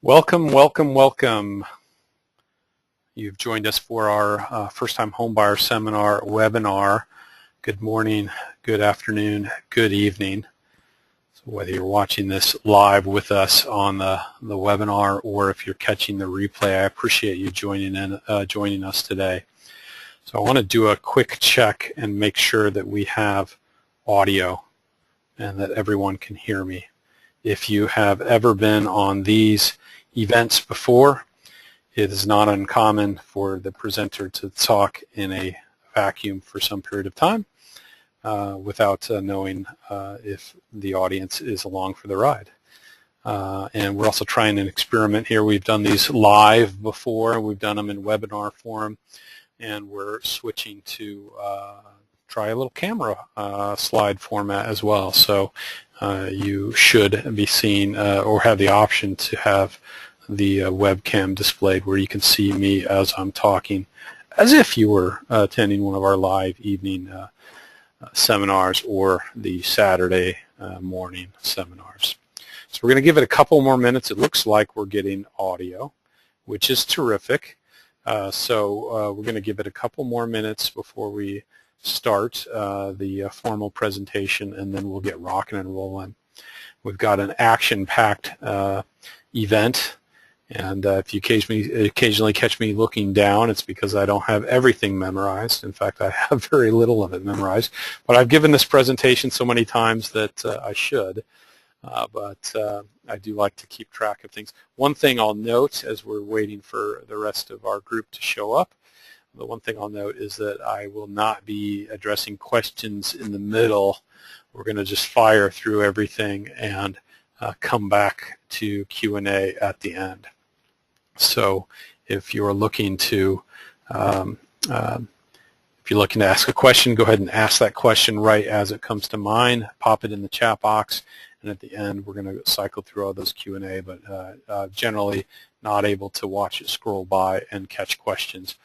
Welcome, welcome, welcome. You've joined us for our first-time homebuyer seminar webinar. Good morning, good afternoon, good evening. So whether you're watching this live with us on the webinar or if you're catching the replay, I appreciate you joining us today. So I want to do a quick check and make sure that we have audio and that everyone can hear me. If you have ever been on these events before, it is not uncommon for the presenter to talk in a vacuum for some period of time without knowing if the audience is along for the ride. And we're also trying an experiment here. We've done these live before. We've done them in webinar form, and we're switching to try a little camera slide format as well. So you should be seeing or have the option to have the webcam displayed where you can see me as I'm talking, as if you were attending one of our live evening seminars or the Saturday morning seminars. So we're going to give it a couple more minutes. It looks like we're getting audio, which is terrific. So we're going to give it a couple more minutes before we start the formal presentation, and then we'll get rocking and rolling. We've got an action-packed event, and if you occasionally catch me looking down, it's because I don't have everything memorized. In fact, I have very little of it memorized, but I've given this presentation so many times that I should. But I do like to keep track of things. One thing I'll note as we're waiting for the rest of our group to show up, the one thing I'll note is that I will not be addressing questions in the middle. We're going to just fire through everything and come back to Q&A at the end. So if you're looking to ask a question, go ahead and ask that question right as it comes to mind. Pop it in the chat box, and at the end we're going to cycle through all those Q&A, but generally not able to watch it scroll by and catch questions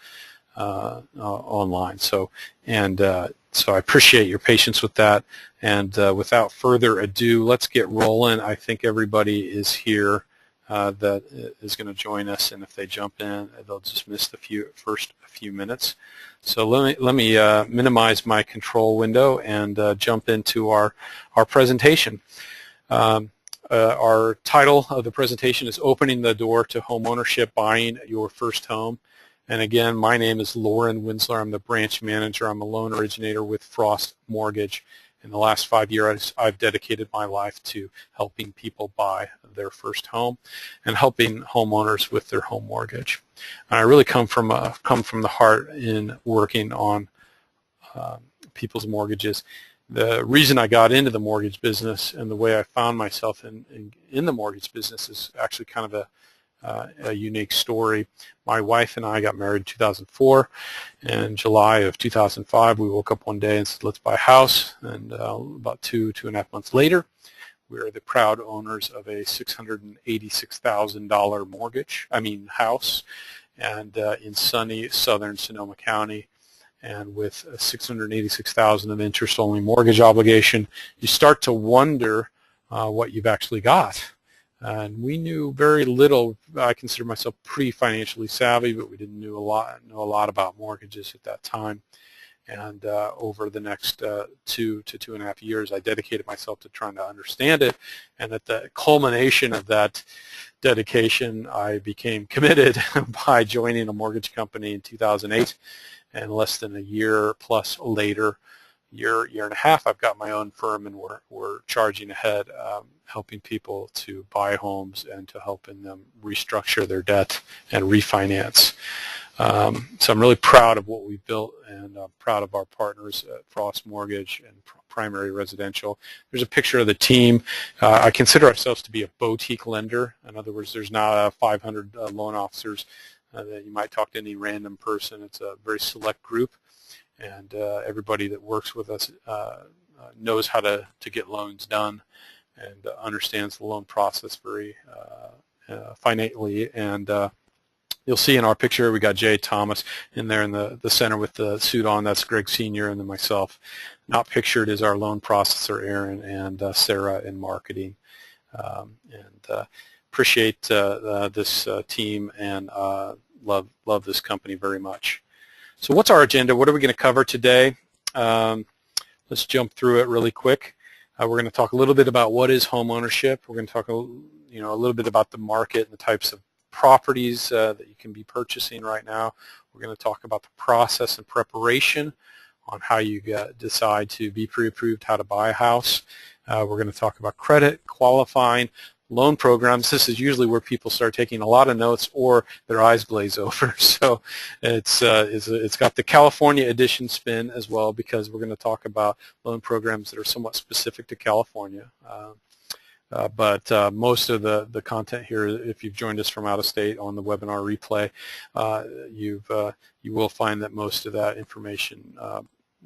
online. So I appreciate your patience with that, and without further ado, let's get rolling. I think everybody is here that is going to join us, and if they jump in, they'll just miss the first few minutes. So let me minimize my control window and jump into our presentation. Our title of the presentation is Opening the Door to Homeownership, Buying Your First Home. And again, my name is Lauren Winsler. I'm the branch manager. I'm a loan originator with Frost Mortgage. In the last 5 years, I've dedicated my life to helping people buy their first home and helping homeowners with their home mortgage. And I really come from the heart in working on people's mortgages. The reason I got into the mortgage business and the way I found myself in the mortgage business is actually kind of a unique story. My wife and I got married in 2004. In July of 2005, we woke up one day and said, let's buy a house. And about two and a half months later, we are the proud owners of a $686,000 house, and in sunny southern Sonoma County. And with $686,000 of interest-only mortgage obligation, you start to wonder what you've actually got. And we knew very little. I consider myself pretty financially savvy, but we didn't know a lot about mortgages at that time. And over the next 2 to 2.5 years, I dedicated myself to trying to understand it. And at the culmination of that dedication, I became committed by joining a mortgage company in 2008. And less than a year plus later, year and a half, I've got my own firm, and we're charging ahead, helping people to buy homes and to helping them restructure their debt and refinance. So I'm really proud of what we've built, and I'm proud of our partners at Frost Mortgage and Primary Residential. There's a picture of the team. I consider ourselves to be a boutique lender. In other words, there's not 500 loan officers that you might talk to any random person. It's a very select group, and everybody that works with us knows how to get loans done and understands the loan process very finitely. And you'll see in our picture we got Jay Thomas in there in the center with the suit on. That's Greg Sr. and then myself. Not pictured is our loan processor Aaron and Sarah in marketing. appreciate this team and love this company very much. So what's our agenda? What are we going to cover today? Let's jump through it really quick. We're going to talk a little bit about what is home ownership. We're going to talk a little bit about the market and the types of properties that you can be purchasing right now. We're going to talk about the process and preparation on how you decide to be pre-approved, how to buy a house. We're going to talk about credit, qualifying, loan programs. This is usually where people start taking a lot of notes or their eyes glaze over. So it's got the California edition spin as well, because we're going to talk about loan programs that are somewhat specific to California. But most of the content here, if you've joined us from out of state on the webinar replay, you will find that most of that information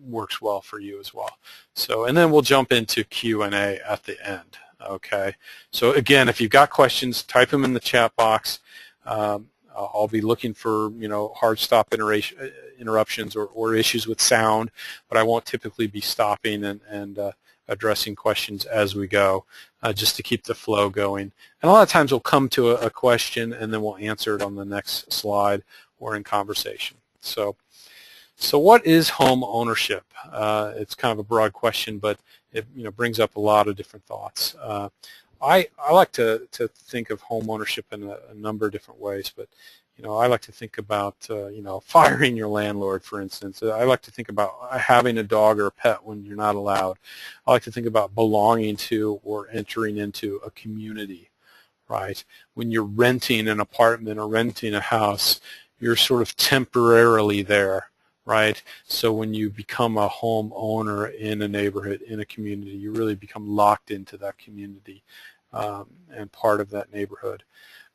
works well for you as well. So, and then we'll jump into Q&A at the end. Okay. So again, if you've got questions, type them in the chat box. I'll be looking for hard stop interruptions or issues with sound, but I won't typically be stopping and addressing questions as we go, just to keep the flow going. And a lot of times we'll come to a question and then we'll answer it on the next slide or in conversation. So what is home ownership? It's kind of a broad question, but it brings up a lot of different thoughts. I like to think of home ownership in a number of different ways, but I like to think about firing your landlord, for instance. I like to think about having a dog or a pet when you're not allowed. I like to think about belonging to or entering into a community, right? When you're renting an apartment or renting a house, you're sort of temporarily there, right? So when you become a home owner in a neighborhood, in a community, you really become locked into that community and part of that neighborhood.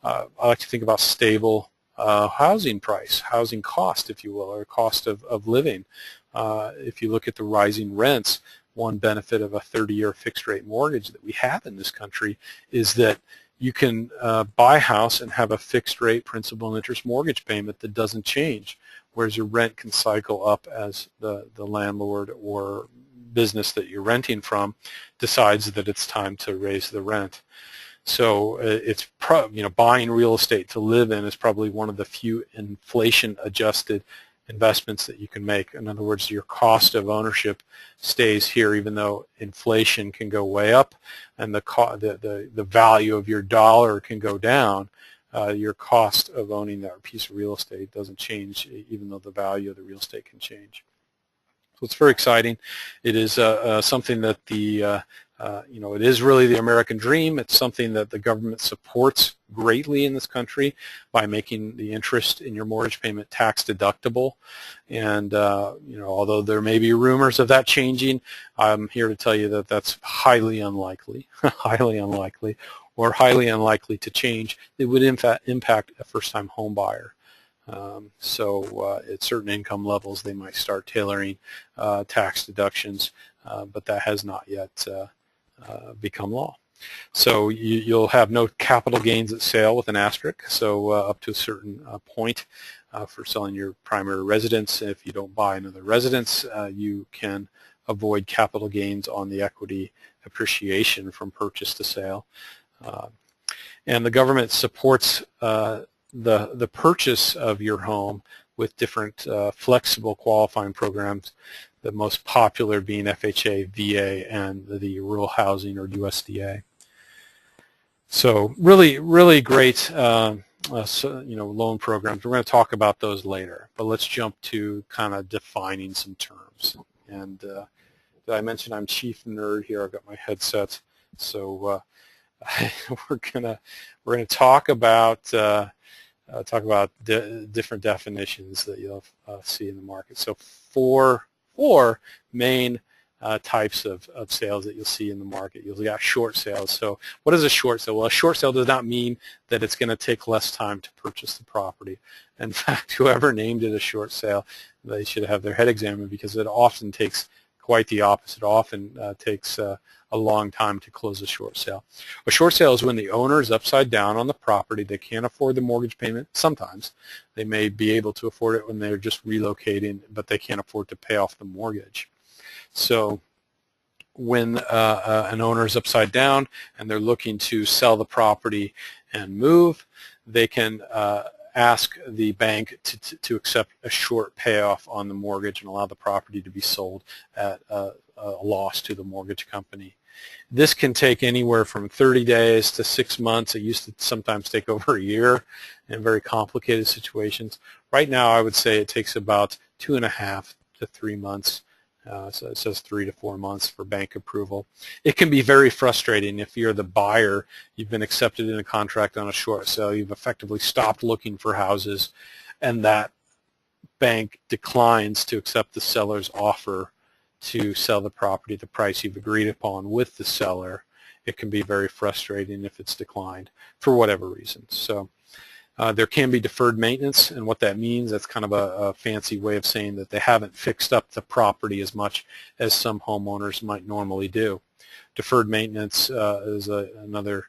I like to think about stable housing price, housing cost, if you will, or cost of living. If you look at the rising rents, one benefit of a 30-year fixed-rate mortgage that we have in this country is that you can buy a house and have a fixed-rate principal and interest mortgage payment that doesn't change, whereas your rent can cycle up as the landlord or business that you're renting from decides that it's time to raise the rent. So it's buying real estate to live in is probably one of the few inflation-adjusted investments that you can make. In other words, your cost of ownership stays here, even though inflation can go way up and the value of your dollar can go down. Your cost of owning that piece of real estate doesn't change, even though the value of the real estate can change. So it's very exciting. It is something that it is really the American dream. It's something that the government supports greatly in this country by making the interest in your mortgage payment tax deductible. And although there may be rumors of that changing, I'm here to tell you that that's highly unlikely, highly unlikely, or highly unlikely to change. It would in fact impact a first-time home buyer. So at certain income levels, they might start tailoring tax deductions, but that has not yet become law. So you'll have no capital gains at sale with an asterisk, so up to a certain point for selling your primary residence. If you don't buy another residence, you can avoid capital gains on the equity appreciation from purchase to sale. And the government supports the purchase of your home with different flexible qualifying programs, the most popular being FHA, VA, and the Rural Housing or USDA. So really great loan programs. We're going to talk about those later, but let's jump to kind of defining some terms. And did I mention I'm chief nerd here? I've got my headset, so we're gonna talk about different definitions that you'll see in the market. So four main types of sales that you'll see in the market. You'll got short sales. So what is a short sale? Well, a short sale does not mean that it's going to take less time to purchase the property. In fact, whoever named it a short sale, they should have their head examined, because it often takes quite the opposite. It often takes a long time to close a short sale. A short sale is when the owner is upside down on the property. They can't afford the mortgage payment. Sometimes they may be able to afford it when they're just relocating, but they can't afford to pay off the mortgage. So when an owner is upside down and they're looking to sell the property and move, they can ask the bank to accept a short payoff on the mortgage and allow the property to be sold at a loss to the mortgage company. This can take anywhere from 30 days to 6 months. It used to sometimes take over a year in very complicated situations. Right now, I would say it takes about 2.5 to 3 months. So it says 3 to 4 months for bank approval. It can be very frustrating if you're the buyer, you've been accepted in a contract on a short sale, you've effectively stopped looking for houses, and that bank declines to accept the seller's offer to sell the property at the price you've agreed upon with the seller. It can be very frustrating if it's declined for whatever reason. So there can be deferred maintenance, and what that means, that's kind of a fancy way of saying that they haven't fixed up the property as much as some homeowners might normally do. Deferred maintenance is another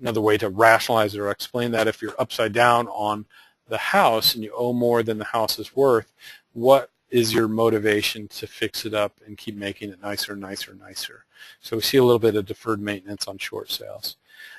way to rationalize or explain that. If you're upside down on the house and you owe more than the house is worth, what is your motivation to fix it up and keep making it nicer and nicer and nicer? So we see a little bit of deferred maintenance on short sales.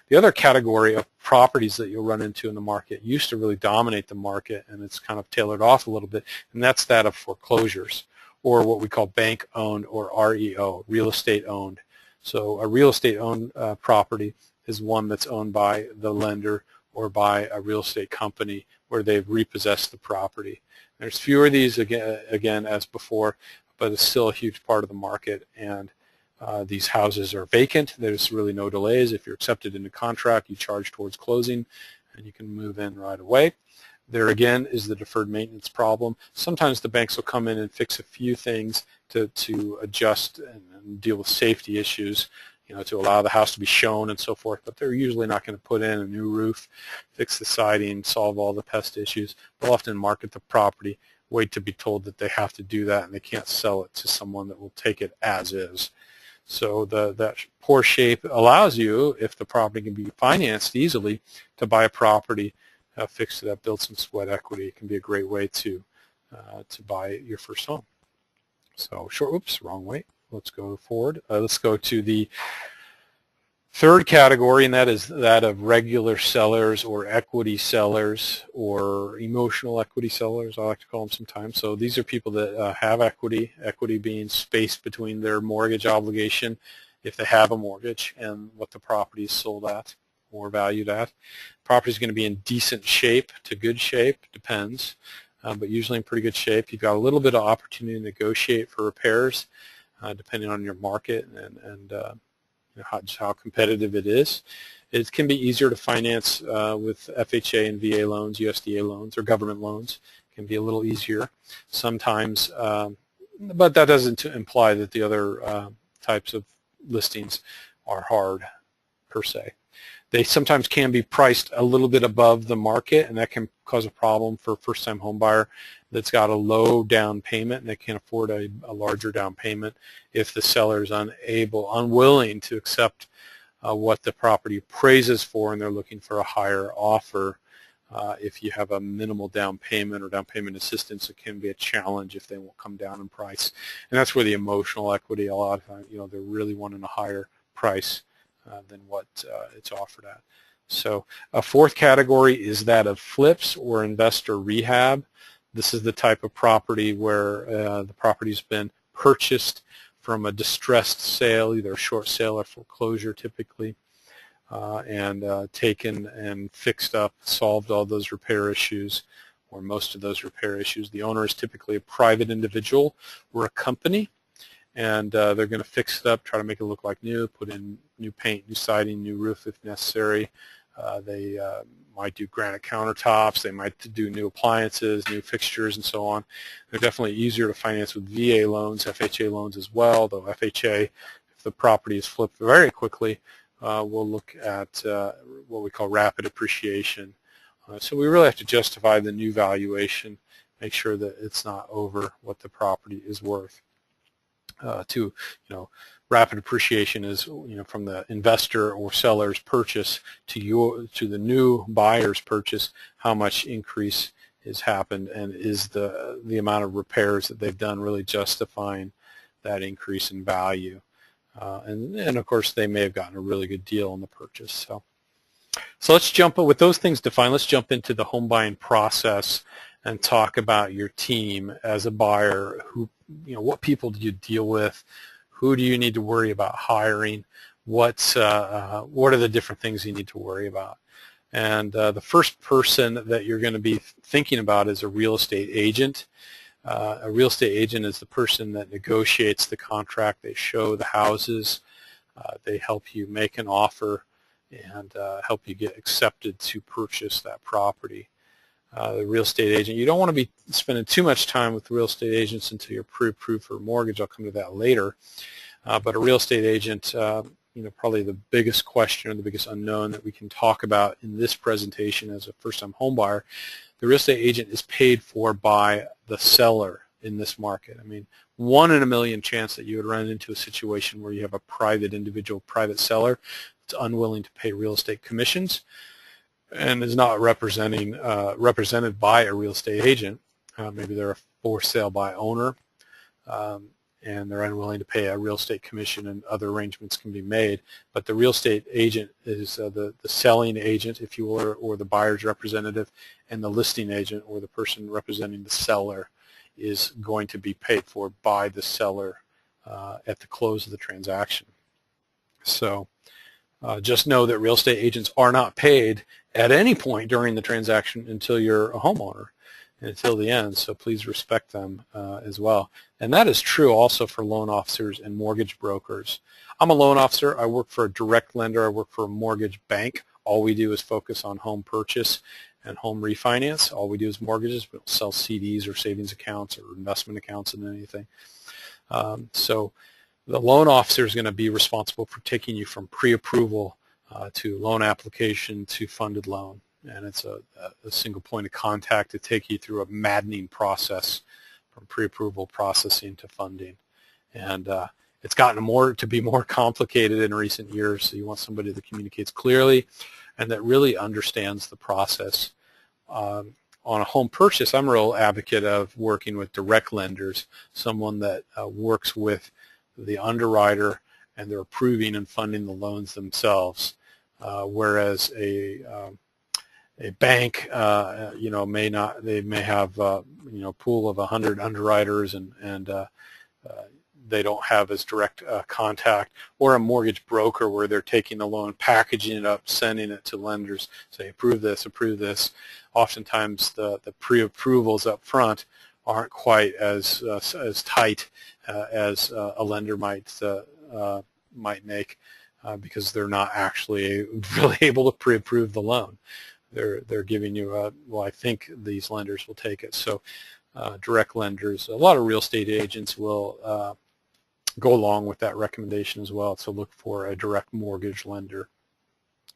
The other category of properties that you'll run into in the market used to really dominate the market, and it's kind of tailored off a little bit, and that's that of foreclosures, or what we call bank-owned or REO, real estate owned. So a real estate owned property is one that's owned by the lender or by a real estate company where they've repossessed the property. There's fewer of these again as before, but it's still a huge part of the market, and these houses are vacant. There's really no delays. If you're accepted into contract, you charge towards closing, and you can move in right away. There again is the deferred maintenance problem. Sometimes the banks will come in and fix a few things to adjust and deal with safety issues, to allow the house to be shown and so forth, but they're usually not going to put in a new roof, fix the siding, solve all the pest issues. They'll often market the property, wait to be told that they have to do that, and they can't sell it to someone that will take it as is. So that poor shape allows you, if the property can be financed easily, to buy a property, fix it up, build some sweat equity. It can be a great way to buy your first home. So wrong way. Let's go forward. Let's go to the third category, and that is that of regular sellers or equity sellers or emotional equity sellers, I like to call them sometimes. So these are people that have equity being spaced between their mortgage obligation, if they have a mortgage, and what the property is sold at or valued at. Property is going to be in decent shape to good shape, depends, but usually in pretty good shape. You've got a little bit of opportunity to negotiate for repairs, depending on your market and just how competitive it is. It can be easier to finance with FHA and VA loans, USDA loans, or government loans. It can be a little easier sometimes, but that doesn't imply that the other types of listings are hard per se. They sometimes can be priced a little bit above the market, and that can cause a problem for a first-time home buyer that's got a low down payment and they can't afford a larger down payment if the seller is unwilling to accept what the property appraises for, and they're looking for a higher offer. If you have a minimal down payment or down payment assistance, it can be a challenge if they won't come down in price. And that's where the emotional equity, a lot of times, they're really wanting a higher price than what it's offered at. So a fourth category is that of flips or investor rehab. This is the type of property where the property's been purchased from a distressed sale, either a short sale or foreclosure typically, and taken and fixed up, solved all those repair issues, or most of those repair issues. The owner is typically a private individual or a company, and they're going to fix it up, try to make it look like new, put in new paint, new siding, new roof if necessary. They might do granite countertops, they might do new appliances, new fixtures, and so on. They're definitely easier to finance with VA loans, FHA loans as well, though FHA, if the property is flipped very quickly, we'll look at what we call rapid appreciation. So we really have to justify the new valuation, make sure that it's not over what the property is worth. Rapid appreciation is from the investor or seller's purchase to the new buyer's purchase, how much increase has happened, and is the amount of repairs that they've done really justifying that increase in value. And of course, they may have gotten a really good deal on the purchase. So let's jump, with those things defined, let's jump into the home buying process and talk about your team as a buyer. What people do you deal with? Who do you need to worry about hiring? What are the different things you need to worry about? And the first person that you're going to be thinking about is a real estate agent. A real estate agent is the person that negotiates the contract. They show the houses. They help you make an offer and help you get accepted to purchase that property. The real estate agent, you don't want to be spending too much time with real estate agents until you're pre-approved for a mortgage. I'll come to that later. But a real estate agent, probably the biggest question or the biggest unknown that we can talk about in this presentation as a first-time home buyer, the real estate agent is paid for by the seller in this market. I mean, 1 in a million chance that you would run into a situation where you have a private individual, private seller that's unwilling to pay real estate commissions and is not represented by a real estate agent. Maybe they're a for sale by owner, and they're unwilling to pay a real estate commission, and other arrangements can be made. But the real estate agent is the selling agent, if you will, or the buyer's representative, and the listing agent, or the person representing the seller, is going to be paid for by the seller at the close of the transaction. So just know that real estate agents are not paid at any point during the transaction until you're a homeowner and until the end, so please respect them as well. And that is true also for loan officers and mortgage brokers. I'm a loan officer. I work for a direct lender. I work for a mortgage bank. All we do is focus on home purchase and home refinance. All we do is mortgages. We don't sell CDs or savings accounts or investment accounts and anything. So the loan officer is going to be responsible for taking you from pre-approval to loan application to funded loan. And it's a single point of contact to take you through a maddening process from pre-approval processing to funding. And it's gotten to be more complicated in recent years, so you want somebody that communicates clearly and that really understands the process. On a home purchase, I'm a real advocate of working with direct lenders, someone that works with the underwriter and they're approving and funding the loans themselves, whereas a bank, may not. They may have a pool of 100 underwriters and they don't have as direct contact, or a mortgage broker where they're taking the loan, packaging it up, sending it to lenders, say approve this, approve this. Oftentimes the pre-approvals up front aren't quite as tight as a lender might make because they're not actually really able to pre-approve the loan. They're giving you well, I think these lenders will take it. So direct lenders, a lot of real estate agents will go along with that recommendation as well, to look for a direct mortgage lender.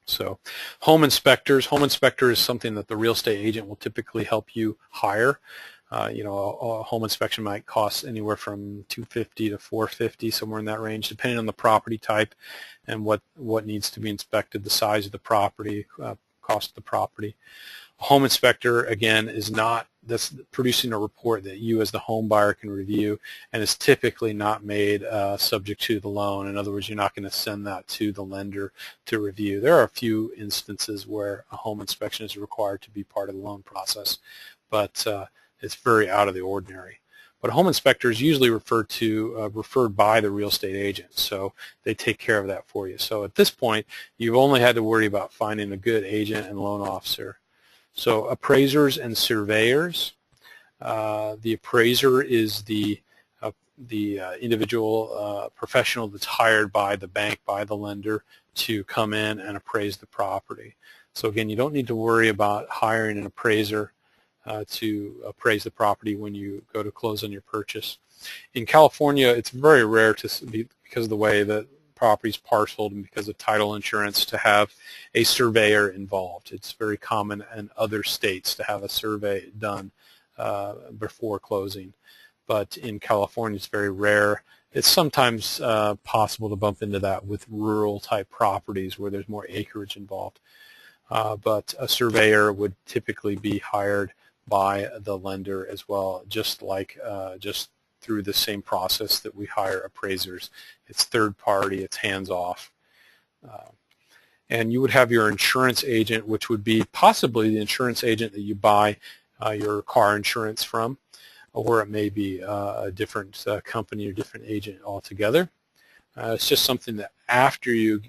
So home inspectors. Home inspector is something that the real estate agent will typically help you hire. A home inspection might cost anywhere from $250 to $450, somewhere in that range, depending on the property type and what needs to be inspected, the size of the property, cost of the property. A home inspector, again, is not producing a report that you as the home buyer can review, and is typically not made subject to the loan. In other words, you're not going to send that to the lender to review. There are a few instances where a home inspection is required to be part of the loan process, but it's very out of the ordinary. But a home inspector is usually referred by the real estate agent, so they take care of that for you. So at this point, you've only had to worry about finding a good agent and loan officer. So appraisers and surveyors. The appraiser is the individual professional that's hired by the bank, by the lender, to come in and appraise the property. So again, you don't need to worry about hiring an appraiser to appraise the property when you go to close on your purchase. In California, it's very rare because of the way that property's parceled and because of title insurance, to have a surveyor involved. It's very common in other states to have a survey done before closing, but in California it's very rare. It's sometimes possible to bump into that with rural type properties where there's more acreage involved, but a surveyor would typically be hired by the lender as well, just through the same process that we hire appraisers. It's third party, it's hands off. And you would have your insurance agent, which would be possibly the insurance agent that you buy your car insurance from, or it may be a different company or different agent altogether. It's just something that after you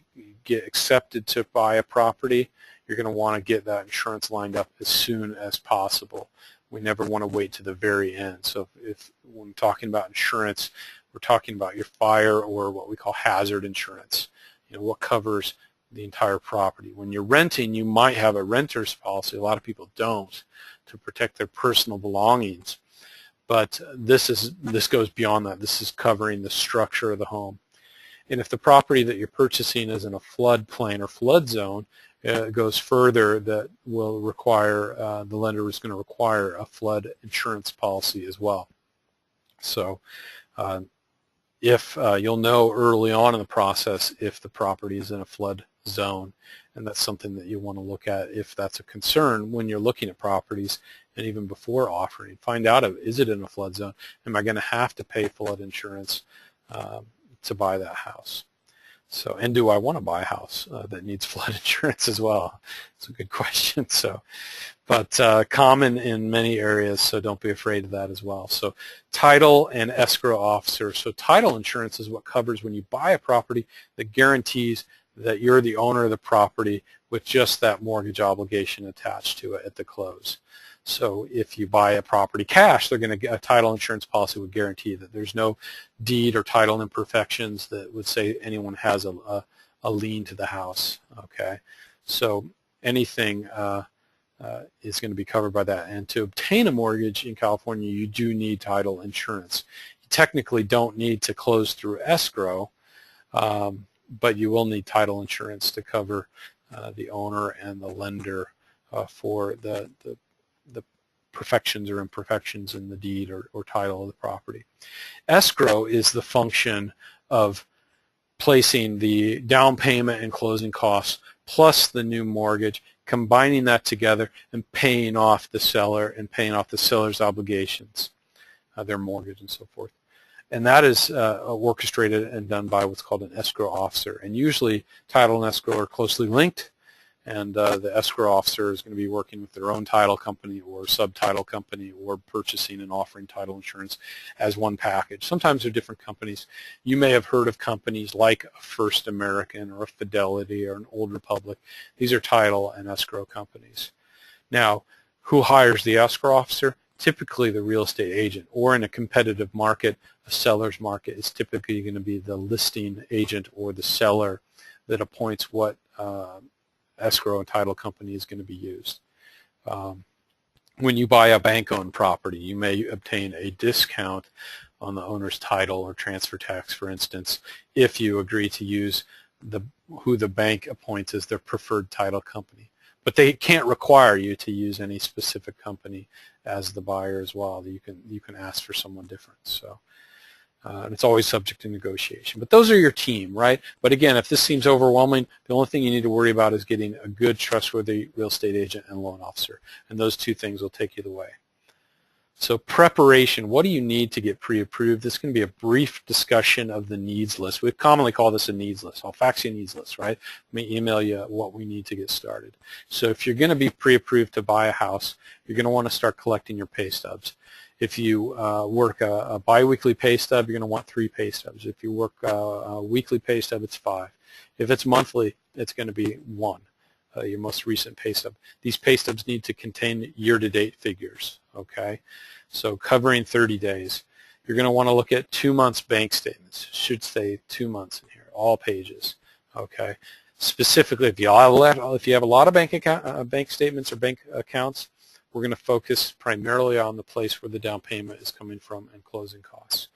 get accepted to buy a property, you're going to want to get that insurance lined up as soon as possible. We never want to wait to the very end. So if when talking about insurance, we're talking about your fire or what we call hazard insurance, what covers the entire property. When you're renting, you might have a renter's policy. A lot of people don't, to protect their personal belongings. But this goes beyond that. This is covering the structure of the home. And if the property that you're purchasing is in a floodplain or flood zone, it goes further, that will require, the lender is going to require a flood insurance policy as well. So if you'll know early on in the process if the property is in a flood zone, and that's something that you want to look at if that's a concern when you're looking at properties, and even before offering. Find out, is it in a flood zone? Am I going to have to pay flood insurance to buy that house? So, and do I want to buy a house that needs flood insurance as well? It's a good question. So, but common in many areas, so don't be afraid of that as well. So title and escrow officer. So title insurance is what covers when you buy a property that guarantees that you're the owner of the property with just that mortgage obligation attached to it at the close. So if you buy a property cash, they're going to get a title insurance policy would guarantee that there's no deed or title imperfections that would say anyone has a lien to the house. Okay, so anything is going to be covered by that. And to obtain a mortgage in California, you do need title insurance. You technically don't need to close through escrow, but you will need title insurance to cover the owner and the lender for the perfections or imperfections in the deed or title of the property. Escrow is the function of placing the down payment and closing costs plus the new mortgage, combining that together and paying off the seller and paying off the seller's obligations, their mortgage and so forth. And that is orchestrated and done by what's called an escrow officer. And usually title and escrow are closely linked, and the escrow officer is going to be working with their own title company or subtitle company or purchasing and offering title insurance as one package. Sometimes they're different companies. You may have heard of companies like a First American or a Fidelity or an Old Republic. These are title and escrow companies. Now, who hires the escrow officer? Typically the real estate agent, or in a competitive market, a seller's market, is typically going to be the listing agent or the seller that appoints what escrow and title company is going to be used. When you buy a bank-owned property, you may obtain a discount on the owner's title or transfer tax, for instance, if you agree to use who the bank appoints as their preferred title company. But they can't require you to use any specific company as the buyer as well. You can ask for someone different. So and it's always subject to negotiation. But those are your team, right? But again, if this seems overwhelming, the only thing you need to worry about is getting a good, trustworthy real estate agent and loan officer. And those two things will take you the way. So preparation, what do you need to get pre-approved? This can be a brief discussion of the needs list. We commonly call this a needs list. I'll fax you a needs list, right? Let me email you what we need to get started. So if you're going to be pre-approved to buy a house, you're going to want to start collecting your pay stubs. If you work a biweekly pay stub, you're going to want 3 pay stubs. If you work a weekly pay stub, it's 5. If it's monthly, it's going to be 1, your most recent pay stub. These pay stubs need to contain year-to-date figures, okay? So covering 30 days. You're going to want to look at 2 months bank statements. Should say 2 months in here, all pages, okay? Specifically, if you have a lot of bank statements or bank accounts, we're going to focus primarily on the place where the down payment is coming from and closing costs.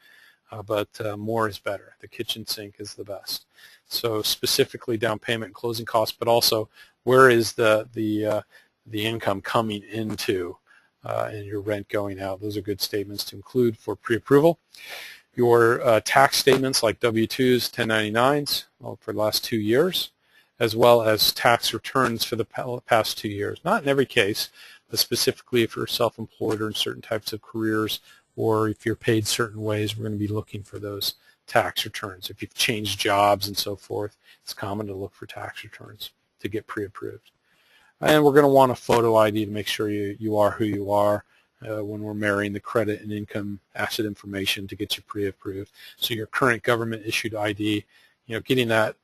But more is better. The kitchen sink is the best. So specifically down payment and closing costs, but also where is the income coming into and your rent going out. Those are good statements to include for pre-approval. Your tax statements like W-2s, 1099s for the last 2 years, as well as tax returns for the past 2 years. Not in every case, but specifically if you're self-employed or in certain types of careers or if you're paid certain ways, we're going to be looking for those tax returns. If you've changed jobs and so forth, it's common to look for tax returns to get pre-approved. And we're going to want a photo ID to make sure you are who you are when we're marrying the credit and income asset information to get you pre-approved. So your current government issued ID, getting that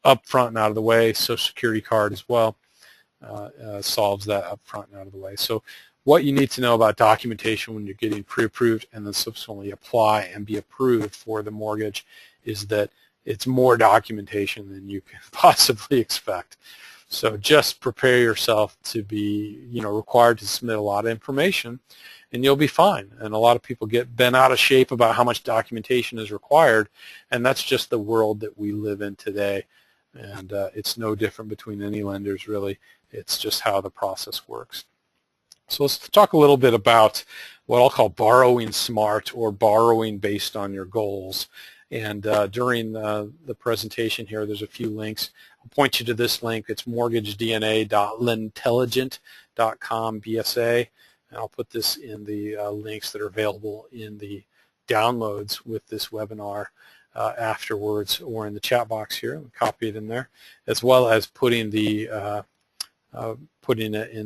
up front and out of the way, Social Security card as well, solves that up front and out of the way. So what you need to know about documentation when you're getting pre-approved and then subsequently apply and be approved for the mortgage is that it's more documentation than you can possibly expect. So just prepare yourself to be, required to submit a lot of information, and you'll be fine. And a lot of people get bent out of shape about how much documentation is required, and that's just the world that we live in today. And it's no different between any lenders, really. It's just how the process works. So let's talk a little bit about what I'll call borrowing smart, or borrowing based on your goals. And during the presentation here, there's a few links. I'll point you to this link. It's mortgagedna.lintelligent.com BSA. And I'll put this in the links that are available in the downloads with this webinar afterwards, or in the chat box here. I'll copy it in there, as well as putting it in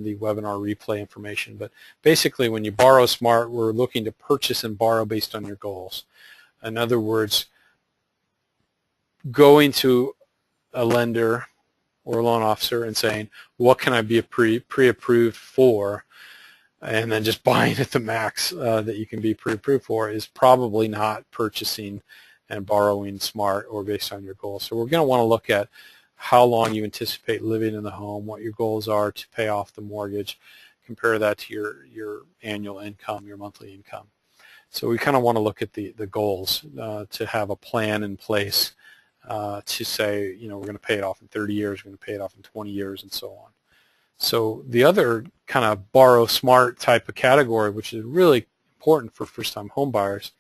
the webinar replay information. But basically, when you borrow smart, we're looking to purchase and borrow based on your goals. In other words, going to a lender or a loan officer and saying, what can I be pre-approved for, and then just buying at the max that you can be pre-approved for, is probably not purchasing and borrowing smart or based on your goals. So we're going to want to look at how long you anticipate living in the home, what your goals are to pay off the mortgage, compare that to your annual income, your monthly income. So we kind of want to look at the goals to have a plan in place to say, we're going to pay it off in 30 years, we're going to pay it off in 20 years, and so on. So the other kind of borrow smart type of category, which is really important for first-time home buyers,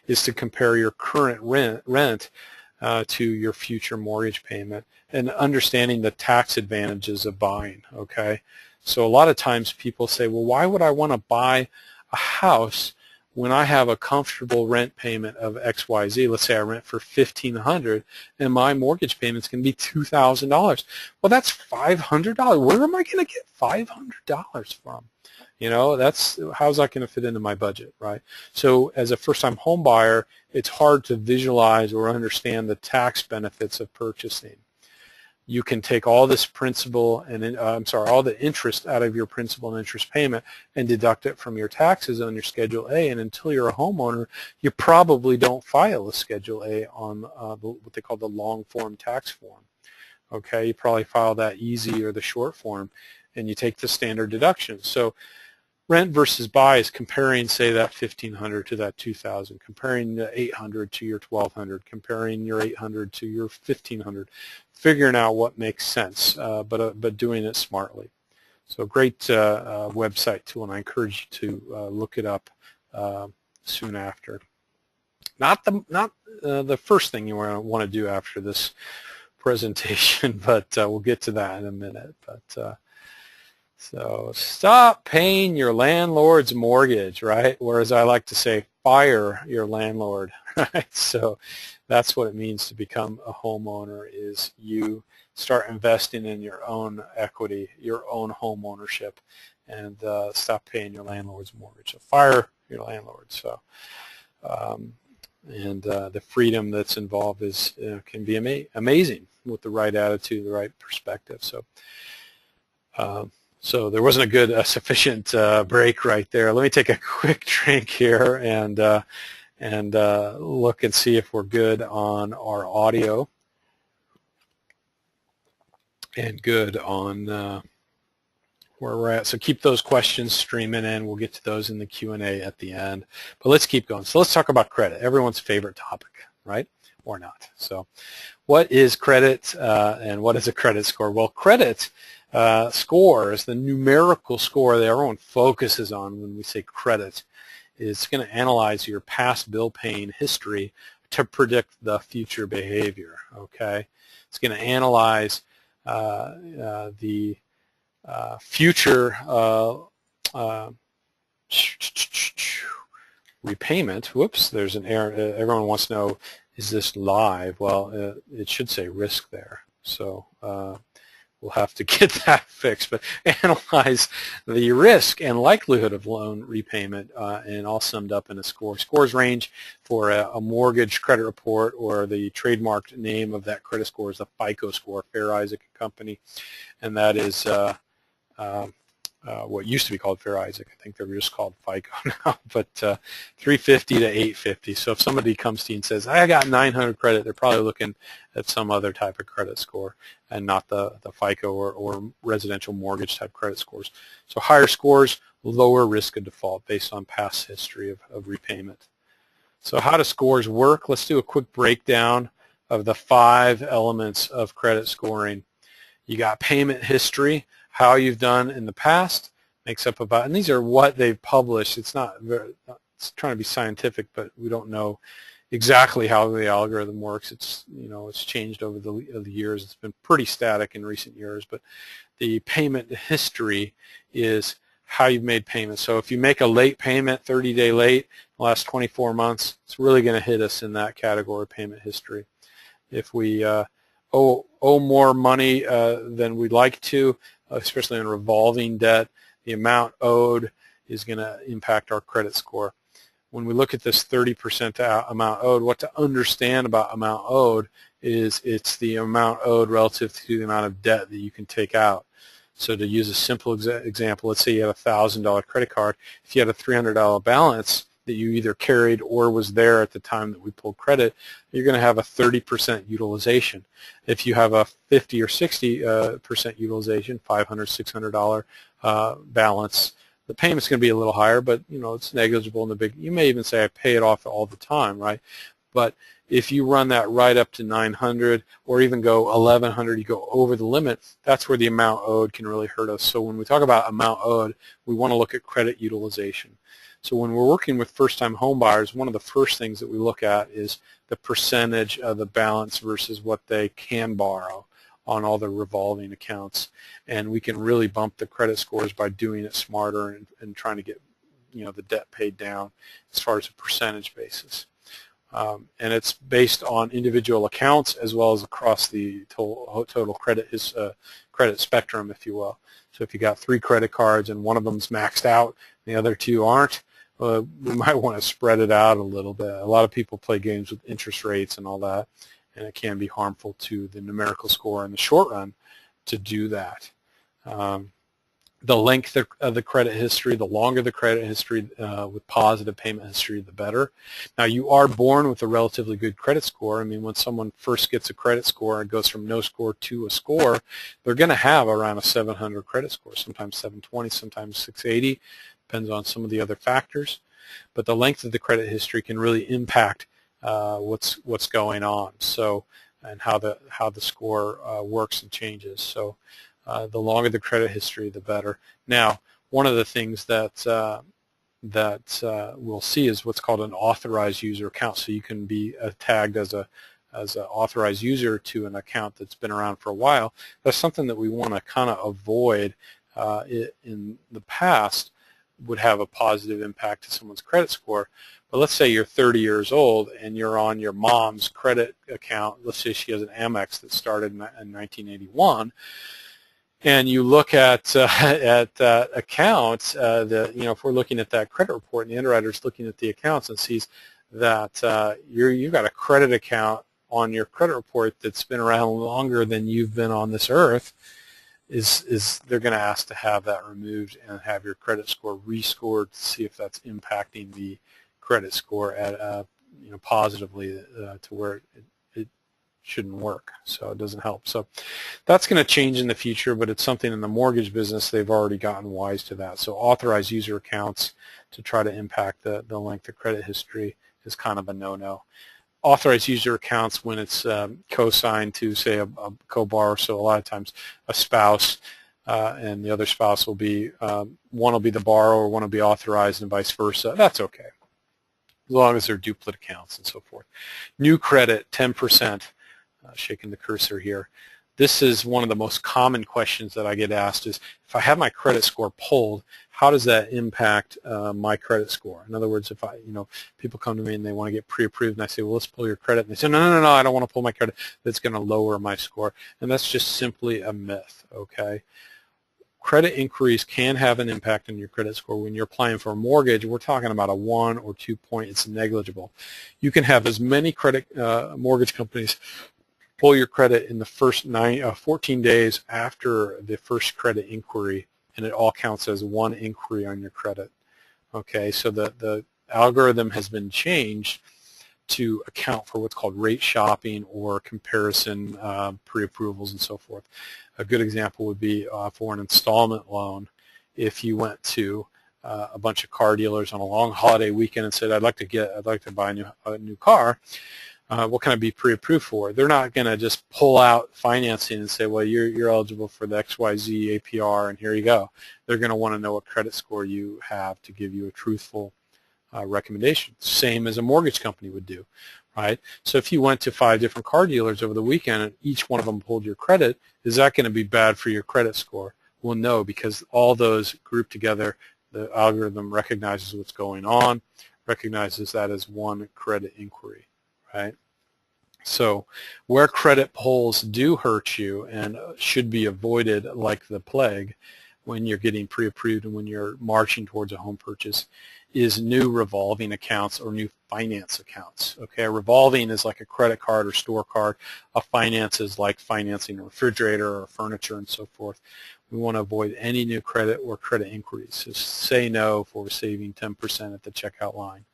is to compare your current rent to your future mortgage payment, and understanding the tax advantages of buying, okay? So a lot of times people say, well, why would I want to buy a house when I have a comfortable rent payment of XYZ? Let's say I rent for $1,500 and my mortgage payment's going to be $2,000. Well, that's $500. Where am I going to get $500 from? How's that going to fit into my budget, right? So as a first-time home buyer, it's hard to visualize or understand the tax benefits of purchasing. You can take all this principal and all the interest out of your principal and interest payment and deduct it from your taxes on your Schedule A. And until you're a homeowner, you probably don't file a Schedule A on what they call the long form tax form. Okay, you probably file that easy or the short form, and you take the standard deductions. So rent versus buy is comparing, say, that $1,500 to that $2,000, comparing the $800 to your $1,200, comparing your $800 to your $1,500, figuring out what makes sense, but doing it smartly. So great website tool, and I encourage you to look it up soon after. Not the first thing you want to do after this presentation, but we'll get to that in a minute. But so stop paying your landlord's mortgage, right? Whereas I like to say, fire your landlord, right? So that's what it means to become a homeowner, is you start investing in your own equity, your own home ownership, and stop paying your landlord's mortgage. So fire your landlord. So the freedom that's involved can be amazing with the right attitude, the right perspective. So there wasn't a sufficient break right there. Let me take a quick drink here and look and see if we're good on our audio and good on where we're at. So keep those questions streaming in. We'll get to those in the Q&A at the end. But let's keep going. So let's talk about credit, everyone's favorite topic, right? Or not. So what is credit and what is a credit score? Well, credit score is the numerical score that everyone focuses on when we say credit. It's going to analyze your past bill paying history to predict the future behavior, okay? It's going to analyze the future repayment. Whoops, there's an error. Everyone wants to know, is this live? Well, it should say risk there. So we'll have to get that fixed. But analyze the risk and likelihood of loan repayment, and all summed up in a score. Scores range for a mortgage credit report, or the trademarked name of that credit score is the FICO score, Fair Isaac Company, and that is what used to be called Fair Isaac. I think they're just called FICO now, but 350 to 850. So if somebody comes to you and says, I got 900 credit, they're probably looking at some other type of credit score and not the FICO or residential mortgage type credit scores. So higher scores, lower risk of default based on past history of repayment. So how do scores work? Let's do a quick breakdown of the 5 elements of credit scoring. You got payment history, how you've done in the past, makes up about, and these are what they've published. It's not very, it's trying to be scientific, but we don't know exactly how the algorithm works. It's, you know, it's changed over the years. It's been pretty static in recent years, but the payment history is how you've made payments. So if you make a late payment, 30-day late, the last 24 months, it's really going to hit us in that category, payment history. If we owe more money than we'd like to, especially in revolving debt, the amount owed is going to impact our credit score. When we look at this 30% amount owed, what to understand about amount owed is it's the amount owed relative to the amount of debt that you can take out. So to use a simple example, let's say you have a $1,000 credit card. If you had a $300 balance that you either carried or was there at the time that we pulled credit, you're going to have a 30% utilization. If you have a 50 or 60% utilization, $500, $600 balance, the payment's going to be a little higher, but you know it's negligible in the big. You may even say I pay it off all the time, right? But if you run that right up to 900 or even go 1100, you go over the limit, that's where the amount owed can really hurt us. So when we talk about amount owed, we want to look at credit utilization. So when we're working with first-time home buyers, one of the first things that we look at is the percentage of the balance versus what they can borrow on all the revolving accounts. And we can really bump the credit scores by doing it smarter and trying to get, you know, the debt paid down as far as a percentage basis. And it's based on individual accounts as well as across the total credit spectrum, if you will. So if you got 3 credit cards and one of them's maxed out, the other 2 aren't, we might want to spread it out a little bit. A lot of people play games with interest rates and all that, and it can be harmful to the numerical score in the short run to do that. The length of the credit history, the longer the credit history with positive payment history, the better. Now, you are born with a relatively good credit score. I mean, when someone first gets a credit score and goes from no score to a score, they're going to have around a 700 credit score, sometimes 720, sometimes 680, depends on some of the other factors. But the length of the credit history can really impact what's going on. So, and how the score works and changes. So. The longer the credit history, the better. Now, one of the things that we'll see is what's called an authorized user account. So you can be tagged as an authorized user to an account that's been around for a while. That's something that we want to kind of avoid. In the past would have a positive impact to someone's credit score. But let's say you're 30 years old and you're on your mom's credit account. Let's say she has an Amex that started in 1981. And you look at that account, you know, if we're looking at that credit report and the underwriter's looking at the accounts and sees that you've got a credit account on your credit report that's been around longer than you've been on this earth, they're going to ask to have that removed and have your credit score rescored to see if that's impacting the credit score at you know, positively to where it shouldn't work, so it doesn't help. So that's going to change in the future, but it's something in the mortgage business they've already gotten wise to that. So authorized user accounts to try to impact the length of credit history is kind of a no-no. Authorized user accounts when it's co-signed to, say, a co-borrower, so a lot of times a spouse and the other spouse will be, one will be the borrower, one will be authorized, and vice versa. That's okay, as long as they're duplicate accounts and so forth. New credit, 10%. Shaking the cursor here. this is one of the most common questions that I get asked is, if I have my credit score pulled, how does that impact my credit score? In other words, if people come to me and they want to get pre-approved, and I say, well, let's pull your credit, and they say, no, I don't want to pull my credit. That's going to lower my score, and that's just simply a myth. Okay. Credit inquiries can have an impact on your credit score. When you're applying for a mortgage, we're talking about a 1 or 2 point. It's negligible. You can have as many mortgage companies pull your credit in the first 14 days after the first credit inquiry, and it all counts as one inquiry on your credit. Okay, so the algorithm has been changed to account for what's called rate shopping or comparison pre-approvals and so forth. A good example would be for an installment loan. If you went to a bunch of car dealers on a long holiday weekend and said, I'd like to buy a new car, what can I be pre-approved for? They're not going to just pull out financing and say, well, you're eligible for the XYZ APR and here you go. They're going to want to know what credit score you have to give you a truthful recommendation. Same as a mortgage company would do, right? So if you went to 5 different car dealers over the weekend and each one of them pulled your credit, is that going to be bad for your credit score? Well, no, because all those grouped together, the algorithm recognizes what's going on, recognizes that as one credit inquiry, right? So where credit pulls do hurt you and should be avoided like the plague when you're getting pre-approved and when you're marching towards a home purchase is new revolving accounts or new finance accounts. Okay, a revolving is like a credit card or store card. A finance is like financing a refrigerator or furniture and so forth. We want to avoid any new credit or credit inquiries. Just say no for saving 10% at the checkout line.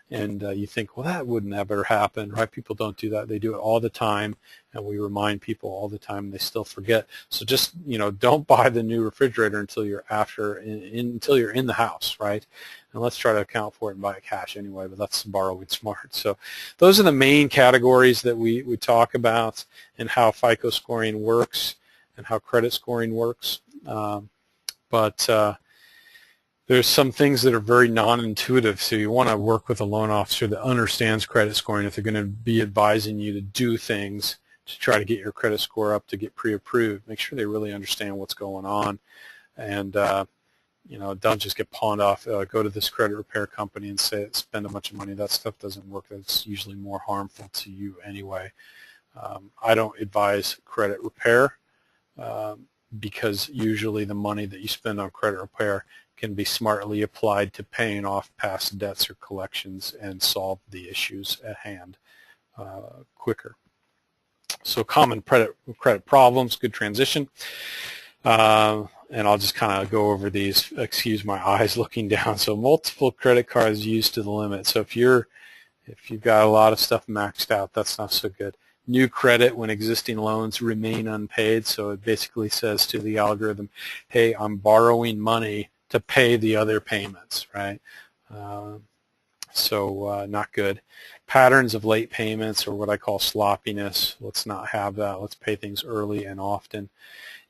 And you think, well, that would never happen, right? People don't do that. They do it all the time, and we remind people all the time, and they still forget. So just, don't buy the new refrigerator until you're until you're in the house, right? And let's try to account for it and buy it cash anyway, but that's borrowing smart. So those are the main categories that we talk about and how FICO scoring works and how credit scoring works. There's some things that are very non-intuitive, so you want to work with a loan officer that understands credit scoring if they're going to be advising you to do things to try to get your credit score up to get pre-approved. Make sure they really understand what's going on, and don't just get pawned off. Go to this credit repair company and spend a bunch of money. That stuff doesn't work. That's usually more harmful to you anyway. I don't advise credit repair because usually the money that you spend on credit repair can be smartly applied to paying off past debts or collections and solve the issues at hand quicker. So common credit problems, good transition. And I'll just kind of go over these. Excuse my eyes looking down. So multiple credit cards used to the limit. So if you've got a lot of stuff maxed out, that's not so good. New credit when existing loans remain unpaid. So it basically says to the algorithm, hey, I'm borrowing money to pay the other payments, right? Not good. Patterns of late payments, or what I call sloppiness. Let's not have that. Let's pay things early and often.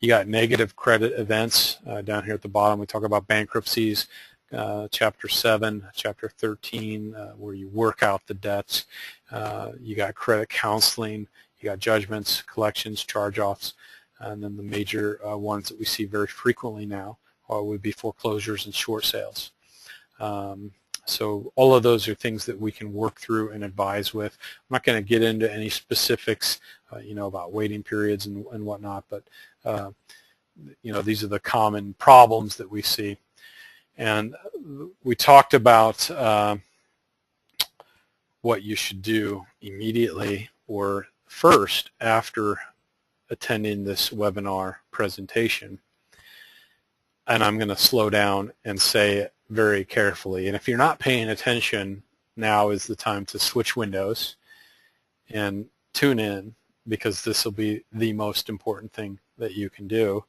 You got negative credit events down here at the bottom. We talk about bankruptcies, Chapter 7, Chapter 13, where you work out the debts. You got credit counseling. You got judgments, collections, charge-offs, and then the major ones that we see very frequently now would be foreclosures and short sales. So all of those are things that we can work through and advise with. I'm not going to get into any specifics, about waiting periods and whatnot, but these are the common problems that we see. And we talked about what you should do immediately or first after attending this webinar presentation. And I'm going to slow down and say it very carefully. And if you're not paying attention, now is the time to switch windows and tune in, because this will be the most important thing that you can do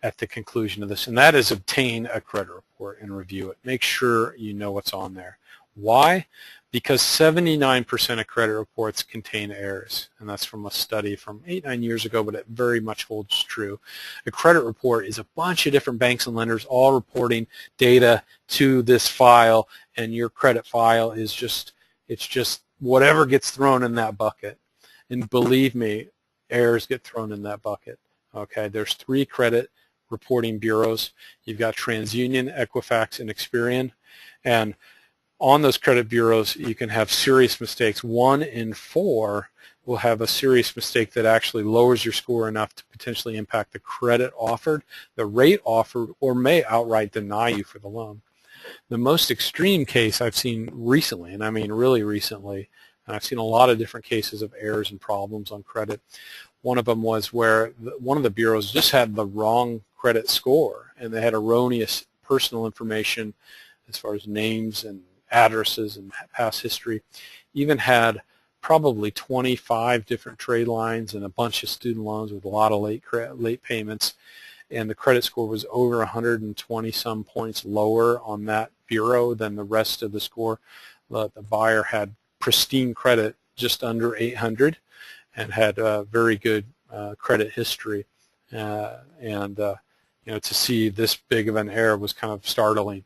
at the conclusion of this. And that is obtain a credit report and review it. Make sure you know what's on there. Why? Because 79% of credit reports contain errors, and that's from a study from 8-9 years ago, but it very much holds true. A credit report is a bunch of different banks and lenders all reporting data to this file, and your credit file is just whatever gets thrown in that bucket. And believe me, errors get thrown in that bucket. Okay, there's 3 credit reporting bureaus. You've got TransUnion, Equifax, and Experian. And on those credit bureaus, you can have serious mistakes. 1 in 4 will have a serious mistake that actually lowers your score enough to potentially impact the credit offered, the rate offered, or may outright deny you for the loan. The most extreme case I've seen recently, and I mean really recently, and I've seen a lot of different cases of errors and problems on credit. One of them was where one of the bureaus just had the wrong credit score, and they had erroneous personal information as far as names and addresses and past history. Even had probably 25 different trade lines and a bunch of student loans with a lot of late payments, and the credit score was over 120 some points lower on that bureau than the rest of the score. The buyer had pristine credit, just under 800, and had very good credit history. To see this big of an error was kind of startling.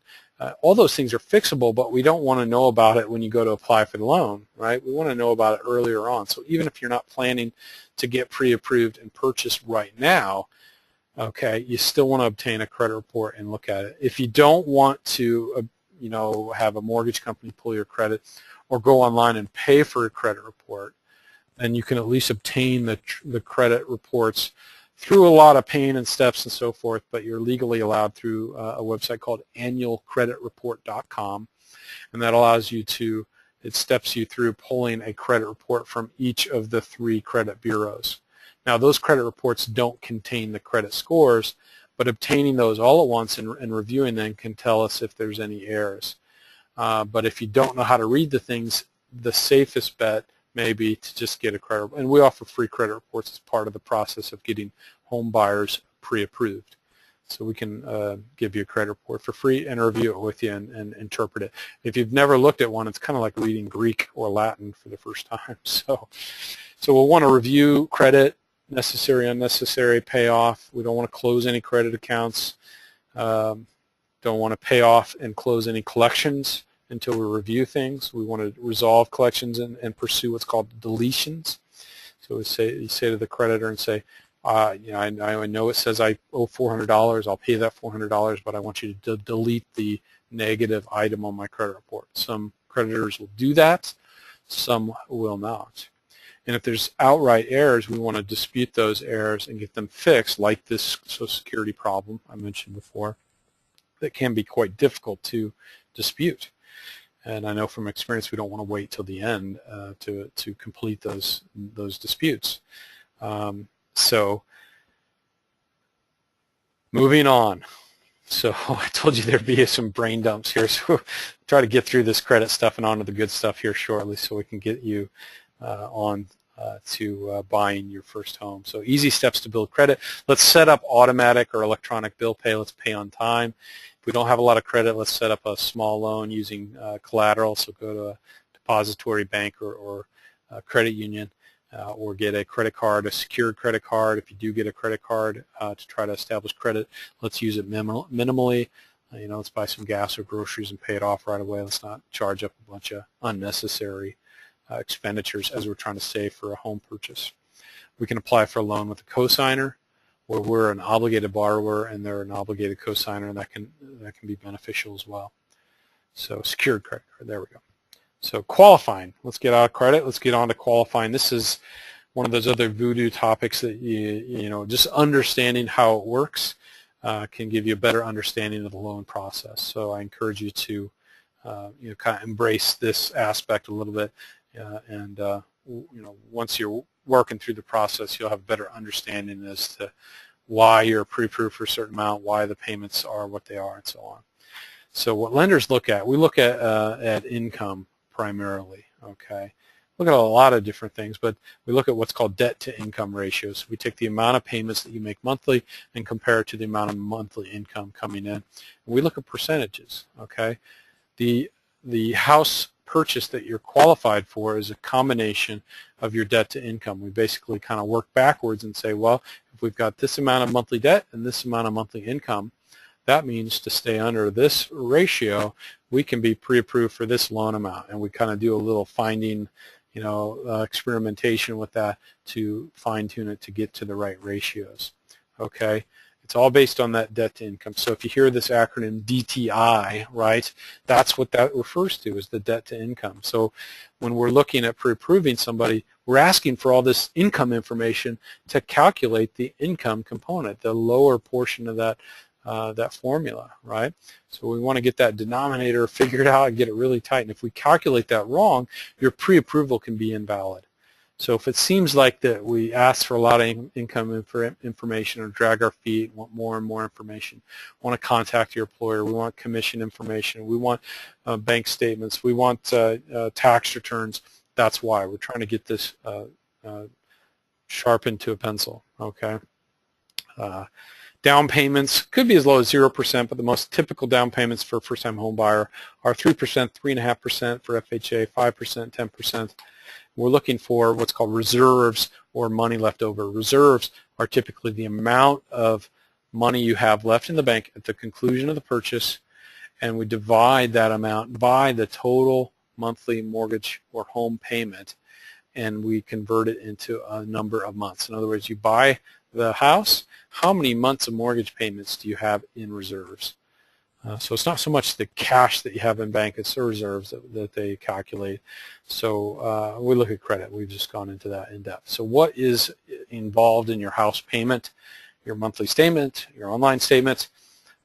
All those things are fixable, but we don't want to know about it when you go to apply for the loan, right? We want to know about it earlier on. So even if you're not planning to get pre-approved and purchase right now, okay, you still want to obtain a credit report and look at it. If you don't want to, have a mortgage company pull your credit or go online and pay for a credit report, then you can at least obtain the credit reports through a lot of pain and steps and so forth, but you're legally allowed through a website called annualcreditreport.com, and that allows you to, it steps you through pulling a credit report from each of the 3 credit bureaus. Now, those credit reports don't contain the credit scores, but obtaining those all at once and reviewing them can tell us if there's any errors. But if you don't know how to read the things, the safest bet may be to just get a credit report. And we offer free credit reports as part of the process of getting home buyers pre-approved. So we can give you a credit report for free and review it with you and interpret it. If you've never looked at one, it's kind of like reading Greek or Latin for the first time. So we'll want to review credit, necessary, unnecessary, payoff. We don't want to close any credit accounts. Don't want to pay off and close any collections until we review things. We want to resolve collections and pursue what's called deletions. So you say to the creditor and say, I know it says I owe $400. I'll pay that $400, but I want you to delete the negative item on my credit report. Some creditors will do that. Some will not. And if there's outright errors, we want to dispute those errors and get them fixed, like this Social Security problem I mentioned before, that can be quite difficult to dispute. And I know from experience we don't want to wait till the end to complete those disputes. So moving on. So I told you there'd be some brain dumps here, so try to get through this credit stuff and onto the good stuff here shortly so we can get you on to buying your first home. So easy steps to build credit. Let's set up automatic or electronic bill pay. Let's pay on time. If we don't have a lot of credit, let's set up a small loan using collateral. So go to a depository bank or a credit union or get a credit card, a secured credit card. If you do get a credit card to try to establish credit, let's use it minimally. Let's buy some gas or groceries and pay it off right away. Let's not charge up a bunch of unnecessary expenditures as we're trying to save for a home purchase. We can apply for a loan with a cosigner, where we're an obligated borrower and they're an obligated cosigner, and that can be beneficial as well. So secured credit card, there we go. So qualifying, let's get out of credit. Let's get on to qualifying. This is one of those other voodoo topics that just understanding how it works can give you a better understanding of the loan process. So I encourage you to kind of embrace this aspect a little bit. Once you're working through the process, you'll have a better understanding as to why you're pre-approved for a certain amount, why the payments are what they are, and so on. So what lenders look at, we look at income primarily, okay? Look at a lot of different things, but we look at what's called debt-to-income ratios. We take the amount of payments that you make monthly and compare it to the amount of monthly income coming in. And we look at percentages, okay? The house purchase that you're qualified for is a combination of your debt to income. We basically kind of work backwards and say, well, if we've got this amount of monthly debt and this amount of monthly income, that means to stay under this ratio, we can be pre-approved for this loan amount. And we kind of do a little finding, experimentation with that to fine-tune it to get to the right ratios. Okay, it's all based on that debt to income. So if you hear this acronym DTI, right, that's what that refers to, is the debt to income. So when we're looking at pre-approving somebody, we're asking for all this income information to calculate the income component, the lower portion of that that formula, right? So we want to get that denominator figured out and get it really tight. And if we calculate that wrong, your pre-approval can be invalid. So if it seems like that we ask for a lot of income information or drag our feet, want more and more information, want to contact your employer, we want commission information, we want bank statements, we want tax returns, that's why. We're trying to get this sharpened to a pencil, okay? Down payments could be as low as 0%, but the most typical down payments for a first-time home buyer are 3%, 3.5% for FHA, 5%, 10%. We're looking for what's called reserves or money left over. Reserves are typically the amount of money you have left in the bank at the conclusion of the purchase, and we divide that amount by the total monthly mortgage or home payment, and we convert it into a number of months. In other words, you buy the house, how many months of mortgage payments do you have in reserves? So it's not so much the cash that you have in bank, it's the reserves that they calculate. So we look at credit. We've just gone into that in depth. So what is involved in your house payment, your monthly statement, your online statement?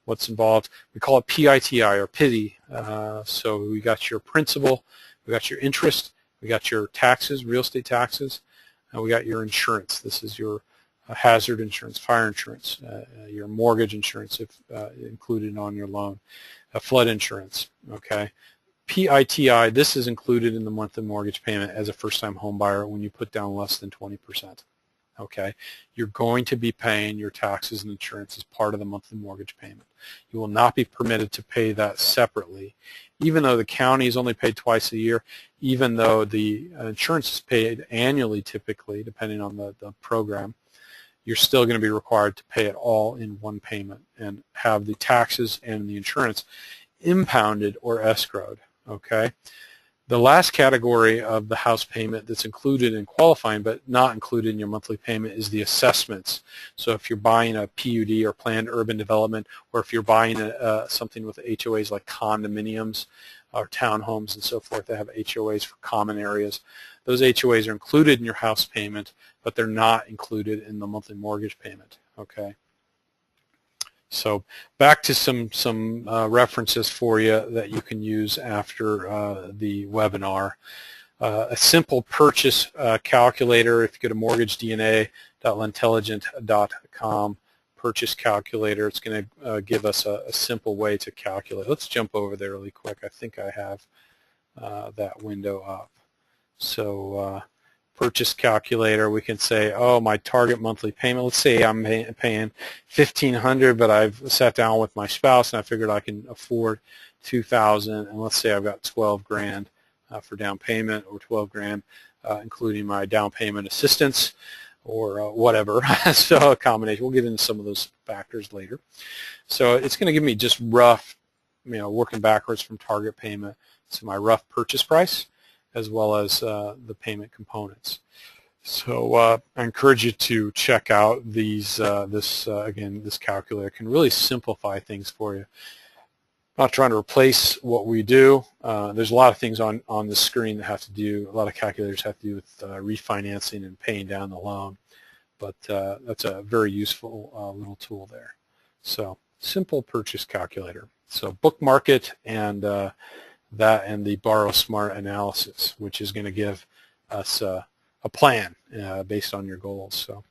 What's involved? We call it PITI or PITI. So we got your principal, we got your interest, we got your taxes, real estate taxes, and we got your insurance. This is your hazard insurance, fire insurance, your mortgage insurance if included on your loan, flood insurance, okay? PITI, this is included in the monthly mortgage payment as a first-time home buyer when you put down less than 20%, okay? You're going to be paying your taxes and insurance as part of the monthly mortgage payment. You will not be permitted to pay that separately, even though the county is only paid twice a year, even though the insurance is paid annually typically, depending on the program. You're still going to be required to pay it all in one payment and have the taxes and the insurance impounded or escrowed, okay? The last category of the house payment that's included in qualifying but not included in your monthly payment is the assessments. So if you're buying a PUD or planned urban development, or if you're buying something with HOAs like condominiums or townhomes and so forth that have HOAs for common areas, those HOAs are included in your house payment, but they're not included in the monthly mortgage payment, okay? So back to some references for you that you can use after the webinar. A simple purchase calculator, if you go to mortgagedna.lintelligent.com, purchase calculator, it's going to give us a simple way to calculate. Let's jump over there really quick. I think I have that window up. So purchase calculator, we can say, oh, my target monthly payment, let's say I'm paying $1,500, but I've sat down with my spouse and I figured I can afford $2,000, and let's say I've got 12 grand for down payment, or 12 grand including my down payment assistance or whatever. So a combination. We'll get into some of those factors later. So it's going to give me just rough, working backwards from target payment to my rough purchase price, as well as the payment components. So I encourage you to check out these. Again, this calculator can really simplify things for you. Not trying to replace what we do. There's a lot of things on the screen that have to do, a lot of calculators have to do with refinancing and paying down the loan, but that's a very useful little tool there. So simple purchase calculator. So bookmark it, and that and the Borrow Smart analysis, which is going to give us a plan based on your goals. So,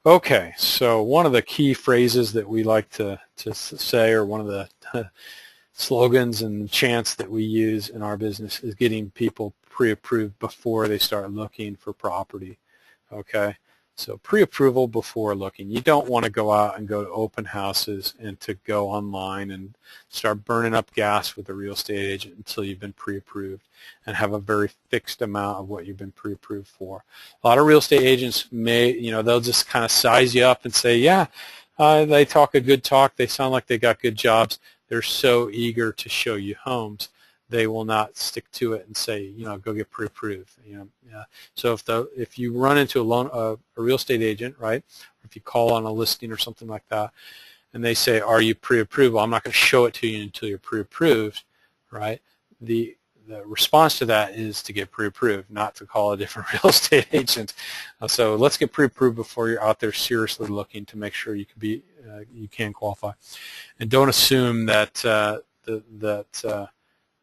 okay, so one of the key phrases that we like to say, or one of the slogans and chants that we use in our business, is getting people pre-approved before they start looking for property. Okay, so pre-approval before looking. You don't want to go out and go to open houses and to go online and start burning up gas with a real estate agent until you've been pre-approved and have a very fixed amount of what you've been pre-approved for. A lot of real estate agents may, they'll just kind of size you up and say, yeah, they talk a good talk, they sound like they got good jobs, they're so eager to show you homes they will not stick to it and say, you know, go get pre-approved. You know, so if you run into a real estate agent, right, or if you call on a listing or something like that, and they say, are you pre-approved? Well, I'm not going to show it to you until you're pre-approved, right? The response to that is to get pre-approved, not to call a different real estate agent. So let's get pre-approved before you're out there seriously looking to make sure you can qualify, and don't assume that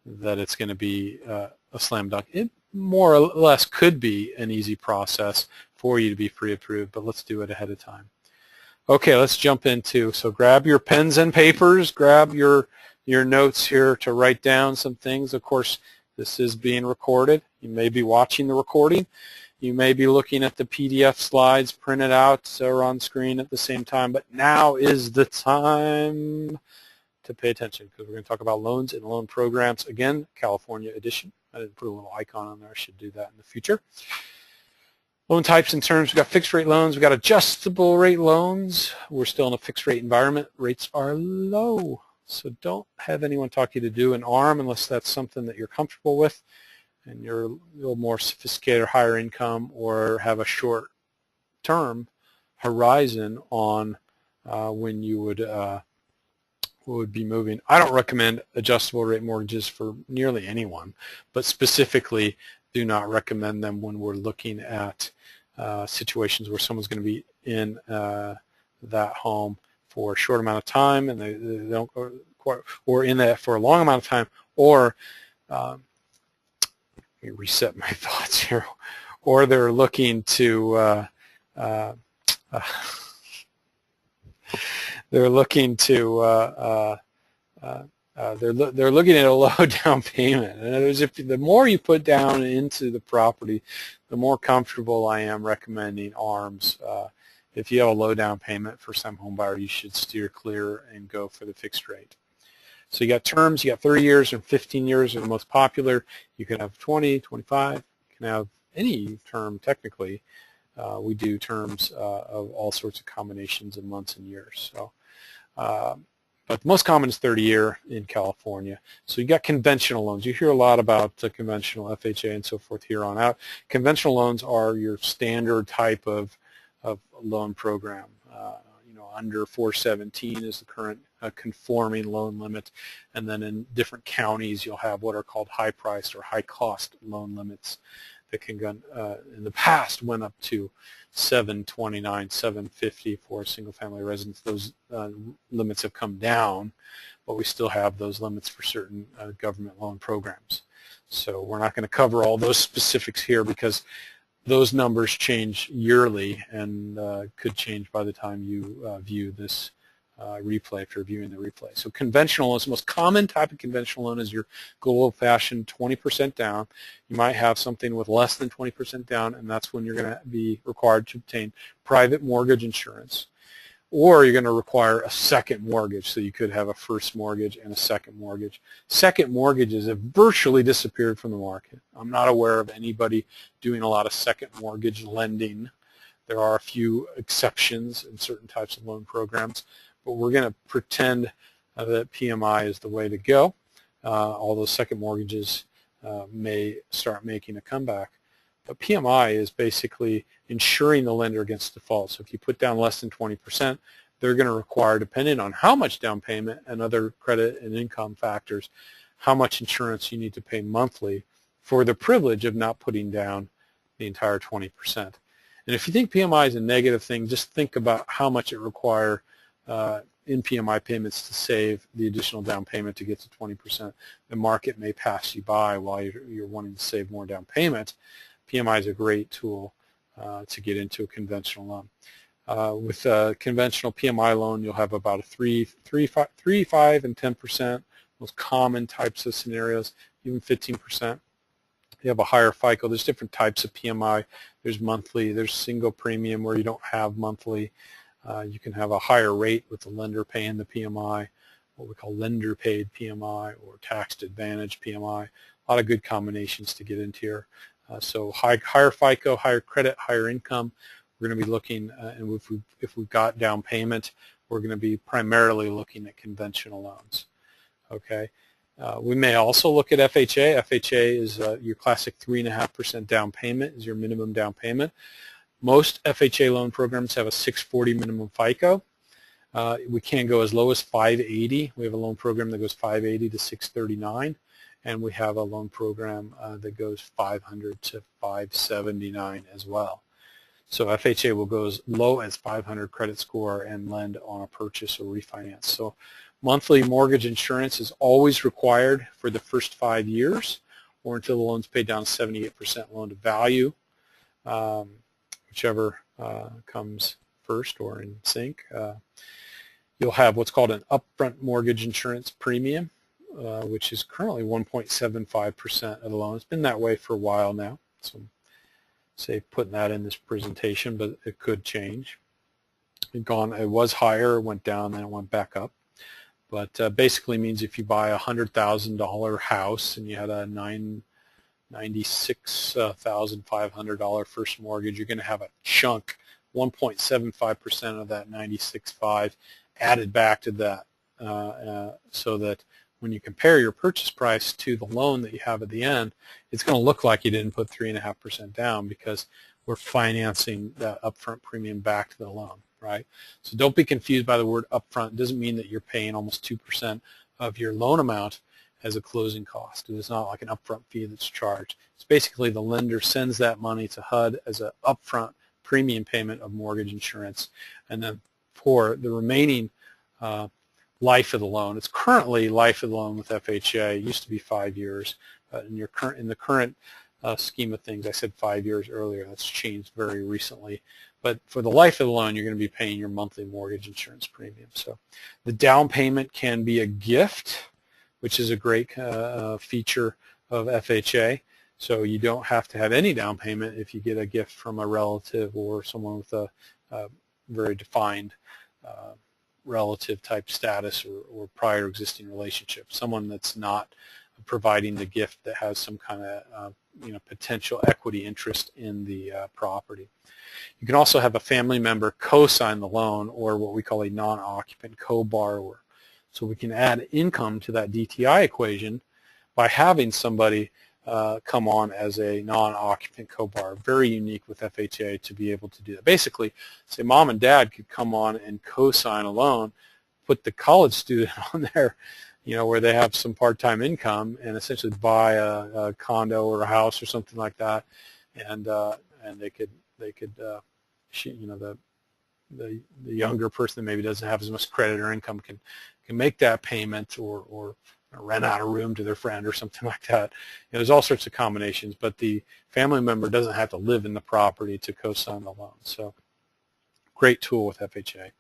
that it's going to be a slam dunk. It more or less could be an easy process for you to be pre-approved, but let's do it ahead of time. Okay, let's jump into, so grab your pens and papers, grab your notes here to write down some things. Of course, this is being recorded. You may be watching the recording. You may be looking at the PDF slides printed out or on screen at the same time, but now is the time to pay attention because we're going to talk about loans and loan programs. Again, California edition. I didn't put a little icon on there. I should do that in the future. Loan types and terms, we've got fixed rate loans, we've got adjustable rate loans. We're still in a fixed rate environment. Rates are low, so don't have anyone talk you to do an ARM unless that's something that you're comfortable with and you're a little more sophisticated or higher income or have a short term horizon on when you would be moving. I don't recommend adjustable rate mortgages for nearly anyone, but specifically do not recommend them when we're looking at situations where someone's going to be in that home for a short amount of time and they don't or in that for a long amount of time, or let me reset my thoughts here, or they're looking to they're looking at a low down payment. In other words, if the more you put down into the property, the more comfortable I am recommending ARMs. If you have a low down payment for some home buyer, you should steer clear and go for the fixed rate. So you got terms, you got 30 years and 15 years are the most popular. You can have 20, 25, you can have any term technically. We do terms of all sorts of combinations of months and years. So, but the most common is 30-year in California. So you got conventional loans. You hear a lot about conventional FHA and so forth here on out. Conventional loans are your standard type of loan program. You know, under 417 is the current conforming loan limit, and then in different counties you'll have what are called high-priced or high-cost loan limits that can go, in the past went up to 729, 750 for a single-family residence. Those limits have come down, but we still have those limits for certain government loan programs. So we're not going to cover all those specifics here because those numbers change yearly and could change by the time you view this replay if you're viewing the replay. So conventional loans, the most common type of conventional loan is your good old-fashioned 20% down. You might have something with less than 20% down, and that's when you're going to be required to obtain private mortgage insurance. Or you're going to require a second mortgage, so you could have a first mortgage and a second mortgage. Second mortgages have virtually disappeared from the market. I'm not aware of anybody doing a lot of second mortgage lending. There are a few exceptions in certain types of loan programs, but we're going to pretend that PMI is the way to go. Although second mortgages may start making a comeback. But PMI is basically insuring the lender against default. So if you put down less than 20%, they're going to require, depending on how much down payment and other credit and income factors, how much insurance you need to pay monthly for the privilege of not putting down the entire 20%. And if you think PMI is a negative thing, just think about how much it requires in PMI payments to save the additional down payment to get to 20%. The market may pass you by while you're wanting to save more down payment. PMI is a great tool to get into a conventional loan. With a conventional PMI loan, you'll have about a 3, 5, and 10%, most common types of scenarios, even 15%. You have a higher FICO. There's different types of PMI. There's monthly. There's single premium where you don't have monthly. You can have a higher rate with the lender paying the PMI, what we call lender-paid PMI or taxed advantage PMI. A lot of good combinations to get into here. So higher FICO, higher credit, higher income. We're going to be looking, and if we've got down payment, we're going to be primarily looking at conventional loans. Okay. We may also look at FHA. FHA is your classic 3.5% down payment is your minimum down payment. Most FHA loan programs have a 640 minimum FICO. We can go as low as 580. We have a loan program that goes 580 to 639, and we have a loan program that goes 500 to 579 as well. So FHA will go as low as 500 credit score and lend on a purchase or refinance. So monthly mortgage insurance is always required for the first 5 years or until the loan's paid down 78% loan to value, whichever comes first or in sync. You'll have what's called an upfront mortgage insurance premium, which is currently 1.75% of the loan. It's been that way for a while now, so say putting that in this presentation, but it could change. It was higher, it went down, then it went back up. But basically means if you buy a $100,000 house and you had a $96,500 first mortgage, you're going to have a chunk, 1.75% of that 96.5 added back to that, so that when you compare your purchase price to the loan that you have at the end, it's going to look like you didn't put 3.5% down because we're financing that upfront premium back to the loan, right? So don't be confused by the word upfront. It doesn't mean that you're paying almost 2% of your loan amount as a closing cost. It is not like an upfront fee that's charged. It's basically the lender sends that money to HUD as an upfront premium payment of mortgage insurance, and then for the remaining life of the loan. It's currently life of the loan with FHA. It used to be 5 years. In the current scheme of things, I said 5 years earlier. That's changed very recently. But for the life of the loan, you're going to be paying your monthly mortgage insurance premium. So the down payment can be a gift, which is a great feature of FHA. So you don't have to have any down payment if you get a gift from a relative or someone with a very defined relative type status or prior existing relationship, someone that's not providing the gift that has some kind of potential equity interest in the property. You can also have a family member co-sign the loan, or what we call a non-occupant co-borrower. So we can add income to that DTI equation by having somebody come on as a non-occupant co-borrower. Very unique with FHA to be able to do that. Basically, say mom and dad could come on and co-sign a loan, put the college student on there, where they have some part-time income, and essentially buy a condo or a house or something like that, and they could the younger person that maybe doesn't have as much credit or income can make that payment or rent out a room to their friend or something like that. There's all sorts of combinations, but the family member doesn't have to live in the property to co-sign the loan. So great tool with FHA.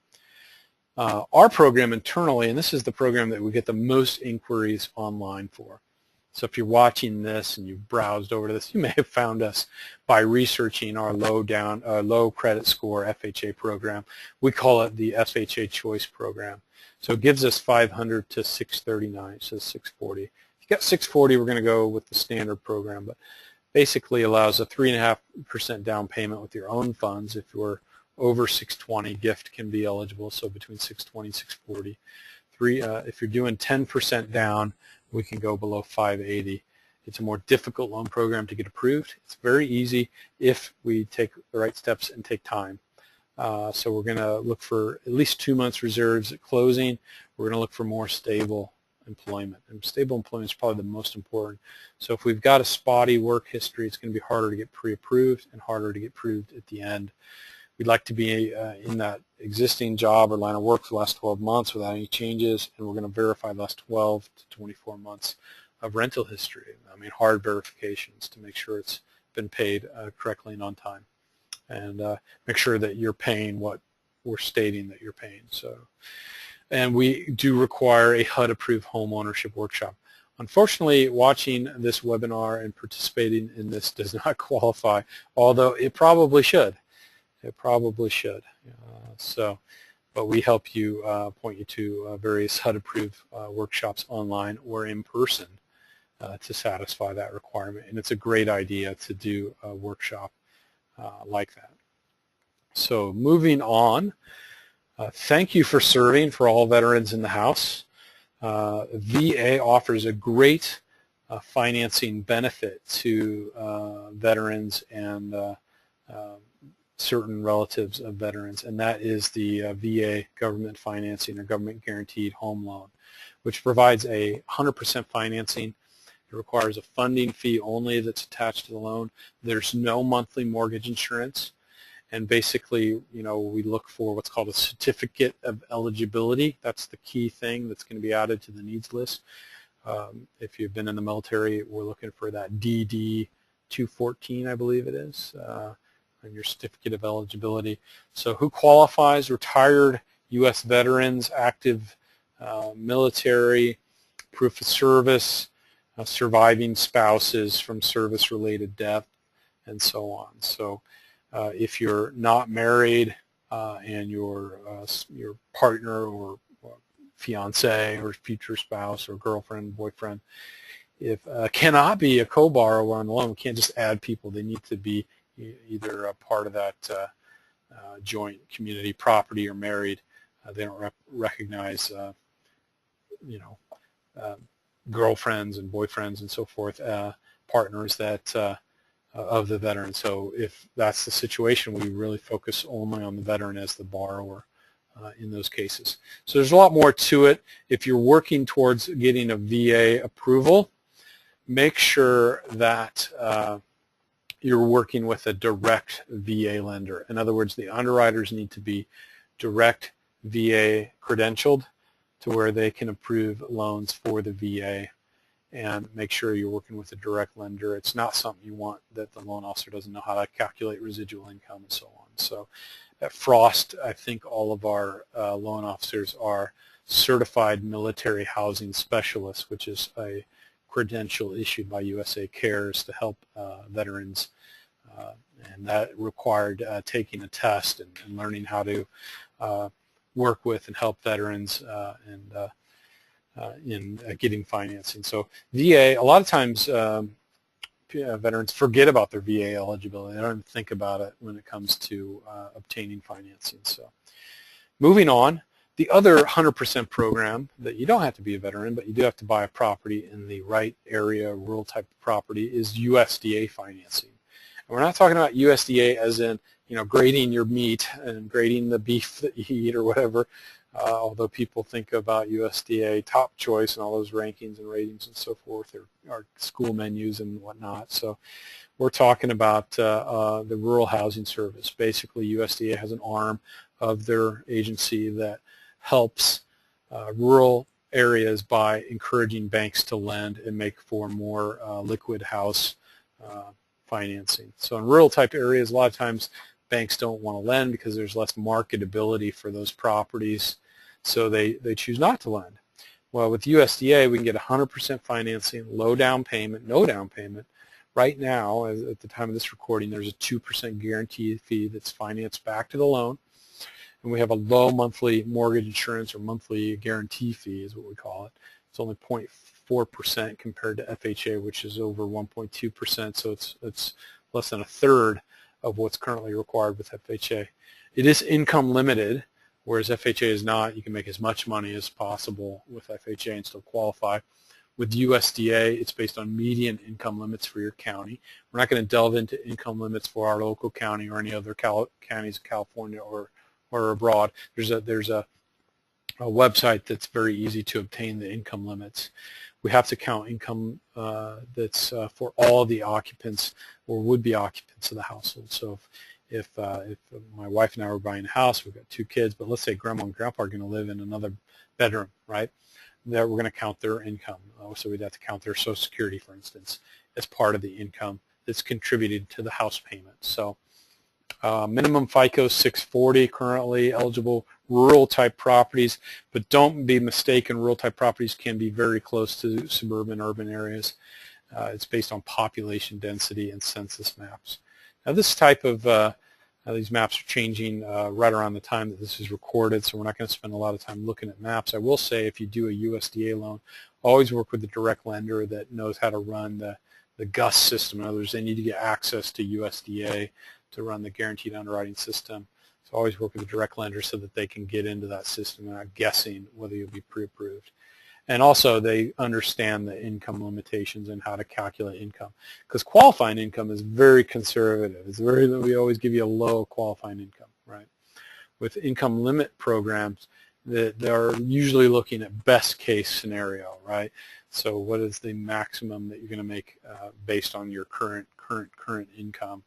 Our program internally, and this is the program that we get the most inquiries online for. So if you're watching this and you've browsed over to this, you may have found us by researching our low credit score FHA program. We call it the FHA Choice Program. So it gives us 500 to 639, so 640. If you got 640, we're going to go with the standard program, but basically allows a 3.5% down payment with your own funds. If you're over 620, gift can be eligible, so between 620 and 640. If you're doing 10% down, we can go below 580. It's a more difficult loan program to get approved. It's very easy if we take the right steps and take time. So we're going to look for at least 2 months reserves at closing. We're going to look for more stable employment. And stable employment is probably the most important. So if we've got a spotty work history, it's going to be harder to get pre-approved and harder to get approved at the end. We'd like to be in that existing job or line of work for the last 12 months without any changes, and we're going to verify the last 12 to 24 months of rental history. Hard verifications to make sure it's been paid correctly and on time, and make sure that you're paying what we're stating that you're paying. And we do require a HUD-approved home ownership workshop. Unfortunately, watching this webinar and participating in this does not qualify, although it probably should. It probably should. But we help you, point you to various HUD-approved workshops online or in person to satisfy that requirement. And it's a great idea to do a workshop like that. So moving on, thank you for serving for all veterans in the house. VA offers a great financing benefit to veterans and certain relatives of veterans, and that is the VA government financing or government guaranteed home loan, which provides a 100% financing. It requires a funding fee only that's attached to the loan. There's no monthly mortgage insurance, and basically, you know, we look for what's called a certificate of eligibility. That's the key thing that's going to be added to the needs list. If you've been in the military, we're looking for that DD 214, I believe it is, on your certificate of eligibility. So who qualifies? Retired U.S. veterans, active military, proof of service, surviving spouses from service-related death, and so on. So if you're not married and your partner or fiance or future spouse or girlfriend, boyfriend, if cannot be a co-borrower on the loan, we can't just add people. They need to be either a part of that joint community property or married. They don't recognize, you know, girlfriends and boyfriends and so forth, partners that of the veteran. So if that's the situation, we really focus only on the veteran as the borrower in those cases. So there's a lot more to it. If you're working towards getting a VA approval, make sure that you're working with a direct VA lender. In other words, the underwriters need to be direct VA credentialed to where they can approve loans for the VA, and make sure you're working with a direct lender. It's not something you want that the loan officer doesn't know how to calculate residual income and so on. So at Frost, I think all of our loan officers are certified military housing specialists, which is a credential issued by USA Cares to help veterans, and that required taking a test and learning how to work with and help veterans in getting financing. So VA, a lot of times veterans forget about their VA eligibility. They don't even think about it when it comes to obtaining financing. So moving on, the other 100% program that you don't have to be a veteran, but you do have to buy a property in the right area, rural type of property, is USDA financing. And we're not talking about USDA as in, you know, grading your meat and grading the beef that you eat or whatever, although people think about USDA top choice and all those rankings and ratings and so forth, or school menus and whatnot. So we're talking about the Rural Housing Service. Basically, USDA has an arm of their agency that helps rural areas by encouraging banks to lend and make for more liquid house financing. So in rural type areas, a lot of times banks don't want to lend because there's less marketability for those properties, so they choose not to lend. Well, with USDA, we can get 100% financing, low down payment, no down payment. Right now, at the time of this recording, there's a 2% guarantee fee that's financed back to the loan, and we have a low monthly mortgage insurance or monthly guarantee fee is what we call it. It's only 0.4% compared to FHA, which is over 1.2%, so it's less than a third of what's currently required with FHA. It is income limited, whereas FHA is not. You can make as much money as possible with FHA and still qualify. With USDA, it's based on median income limits for your county. We're not going to delve into income limits for our local county or any other counties of California or abroad. There's a website that's very easy to obtain the income limits. We have to count income that's for all the occupants or would-be occupants of the household. So if my wife and I were buying a house, we've got 2 kids, but let's say grandma and grandpa are going to live in another bedroom, right? There we're going to count their income. So we'd have to count their Social Security, for instance, as part of the income that's contributed to the house payment. So minimum FICO 640 currently, eligible rural type properties, but don't be mistaken, rural type properties can be very close to suburban urban areas. It's based on population density and census maps. Now this type of these maps are changing right around the time that this is recorded, so we're not going to spend a lot of time looking at maps. I will say if you do a USDA loan, always work with a direct lender that knows how to run the GUS system. In other words, they need to get access to USDA to run the guaranteed underwriting system. So always work with a direct lender so that they can get into that system without guessing whether you'll be pre-approved. And also they understand the income limitations and how to calculate income. Because qualifying income is very conservative. We always give you a low qualifying income, right? With income limit programs, they're usually looking at best case scenario, right? So what is the maximum that you're going to make based on your current income?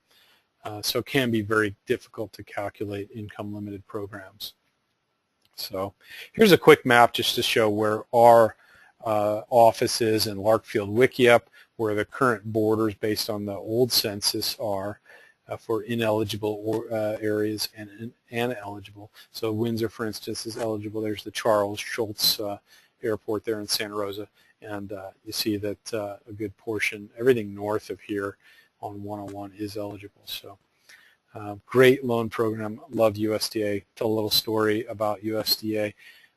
So it can be very difficult to calculate income limited programs. So here's a quick map just to show where our office is in Larkfield Wickiup, where the current borders based on the old census are for ineligible areas and eligible. So Windsor, for instance, is eligible. There's the Charles Schultz Airport there in Santa Rosa, and you see that a good portion, everything north of here on 101 is eligible. So great loan program. Love USDA. Tell a little story about USDA.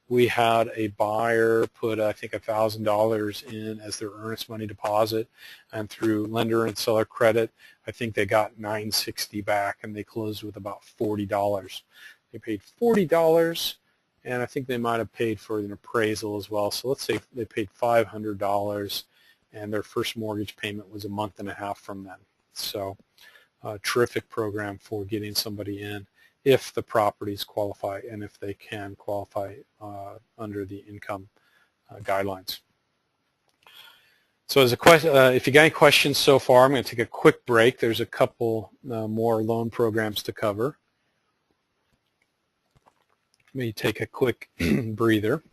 We had a buyer put, I think, $1,000 in as their earnest money deposit, and through lender and seller credit, I think they got $960 back, and they closed with about $40. They paid $40, and I think they might have paid for an appraisal as well. So let's say they paid $500, and their first mortgage payment was a month and a half from then. So a terrific program for getting somebody in if the properties qualify and if they can qualify under the income guidelines. So as a question, if you got any questions so far, I'm going to take a quick break. There's a couple more loan programs to cover. Let me take a quick breather.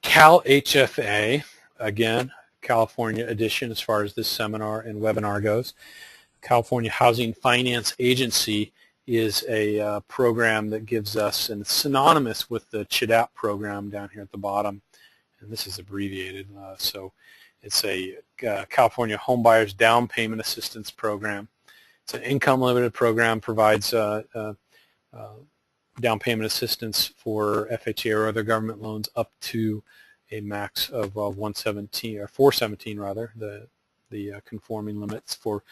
Cal HFA, again, California edition as far as this seminar and webinar goes. California Housing Finance Agency is a program that gives us, and it's synonymous with the CHDAP program down here at the bottom, and this is abbreviated, so it's a California Homebuyers Down Payment Assistance Program. It's an income limited program, provides down payment assistance for FHA or other government loans up to a max of 117 or 417 rather, the conforming limits for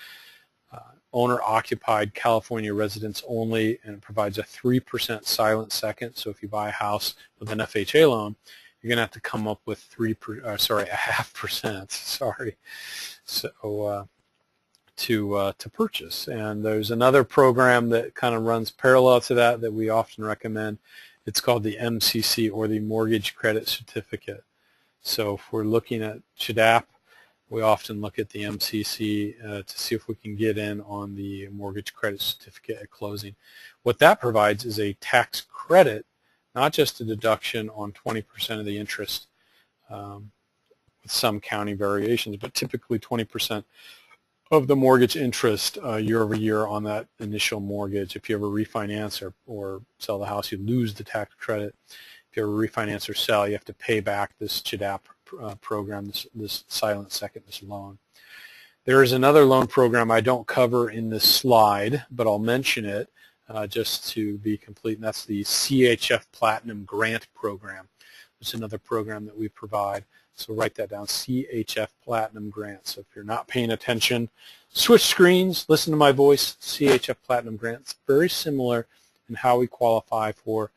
owner-occupied California residents only, and it provides a 3% silent second. So if you buy a house with an FHA loan, you're going to have to come up with a 0.5%. Sorry, so to purchase. And there's another program that kind of runs parallel to that we often recommend. It's called the MCC, or the Mortgage Credit Certificate. So if we're looking at CHDAP, we often look at the MCC to see if we can get in on the mortgage credit certificate at closing. What that provides is a tax credit, not just a deduction on 20% of the interest, with some county variations, but typically 20% of the mortgage interest year over year on that initial mortgage. If you ever refinance or sell the house, you lose the tax credit. If you ever refinance or sell, you have to pay back this CHDAP program, this silent second, this loan. There is another loan program I don't cover in this slide, but I'll mention it just to be complete, and that's the CHF Platinum Grant Program. It's another program that we provide, so write that down, CHF Platinum Grant. So if you're not paying attention, switch screens, listen to my voice, CHF Platinum Grant. It's very similar in how we qualify for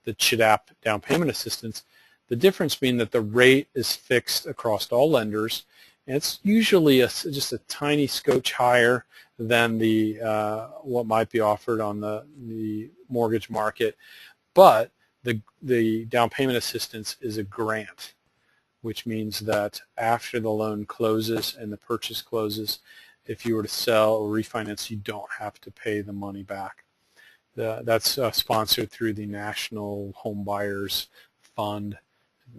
the CHDAP down payment assistance. The difference being that the rate is fixed across all lenders, and it's usually just a tiny scotch higher than the what might be offered on the mortgage market, but the down payment assistance is a grant, which means that after the loan closes and the purchase closes, if you were to sell or refinance, you don't have to pay the money back. That's sponsored through the National Home Buyers Fund,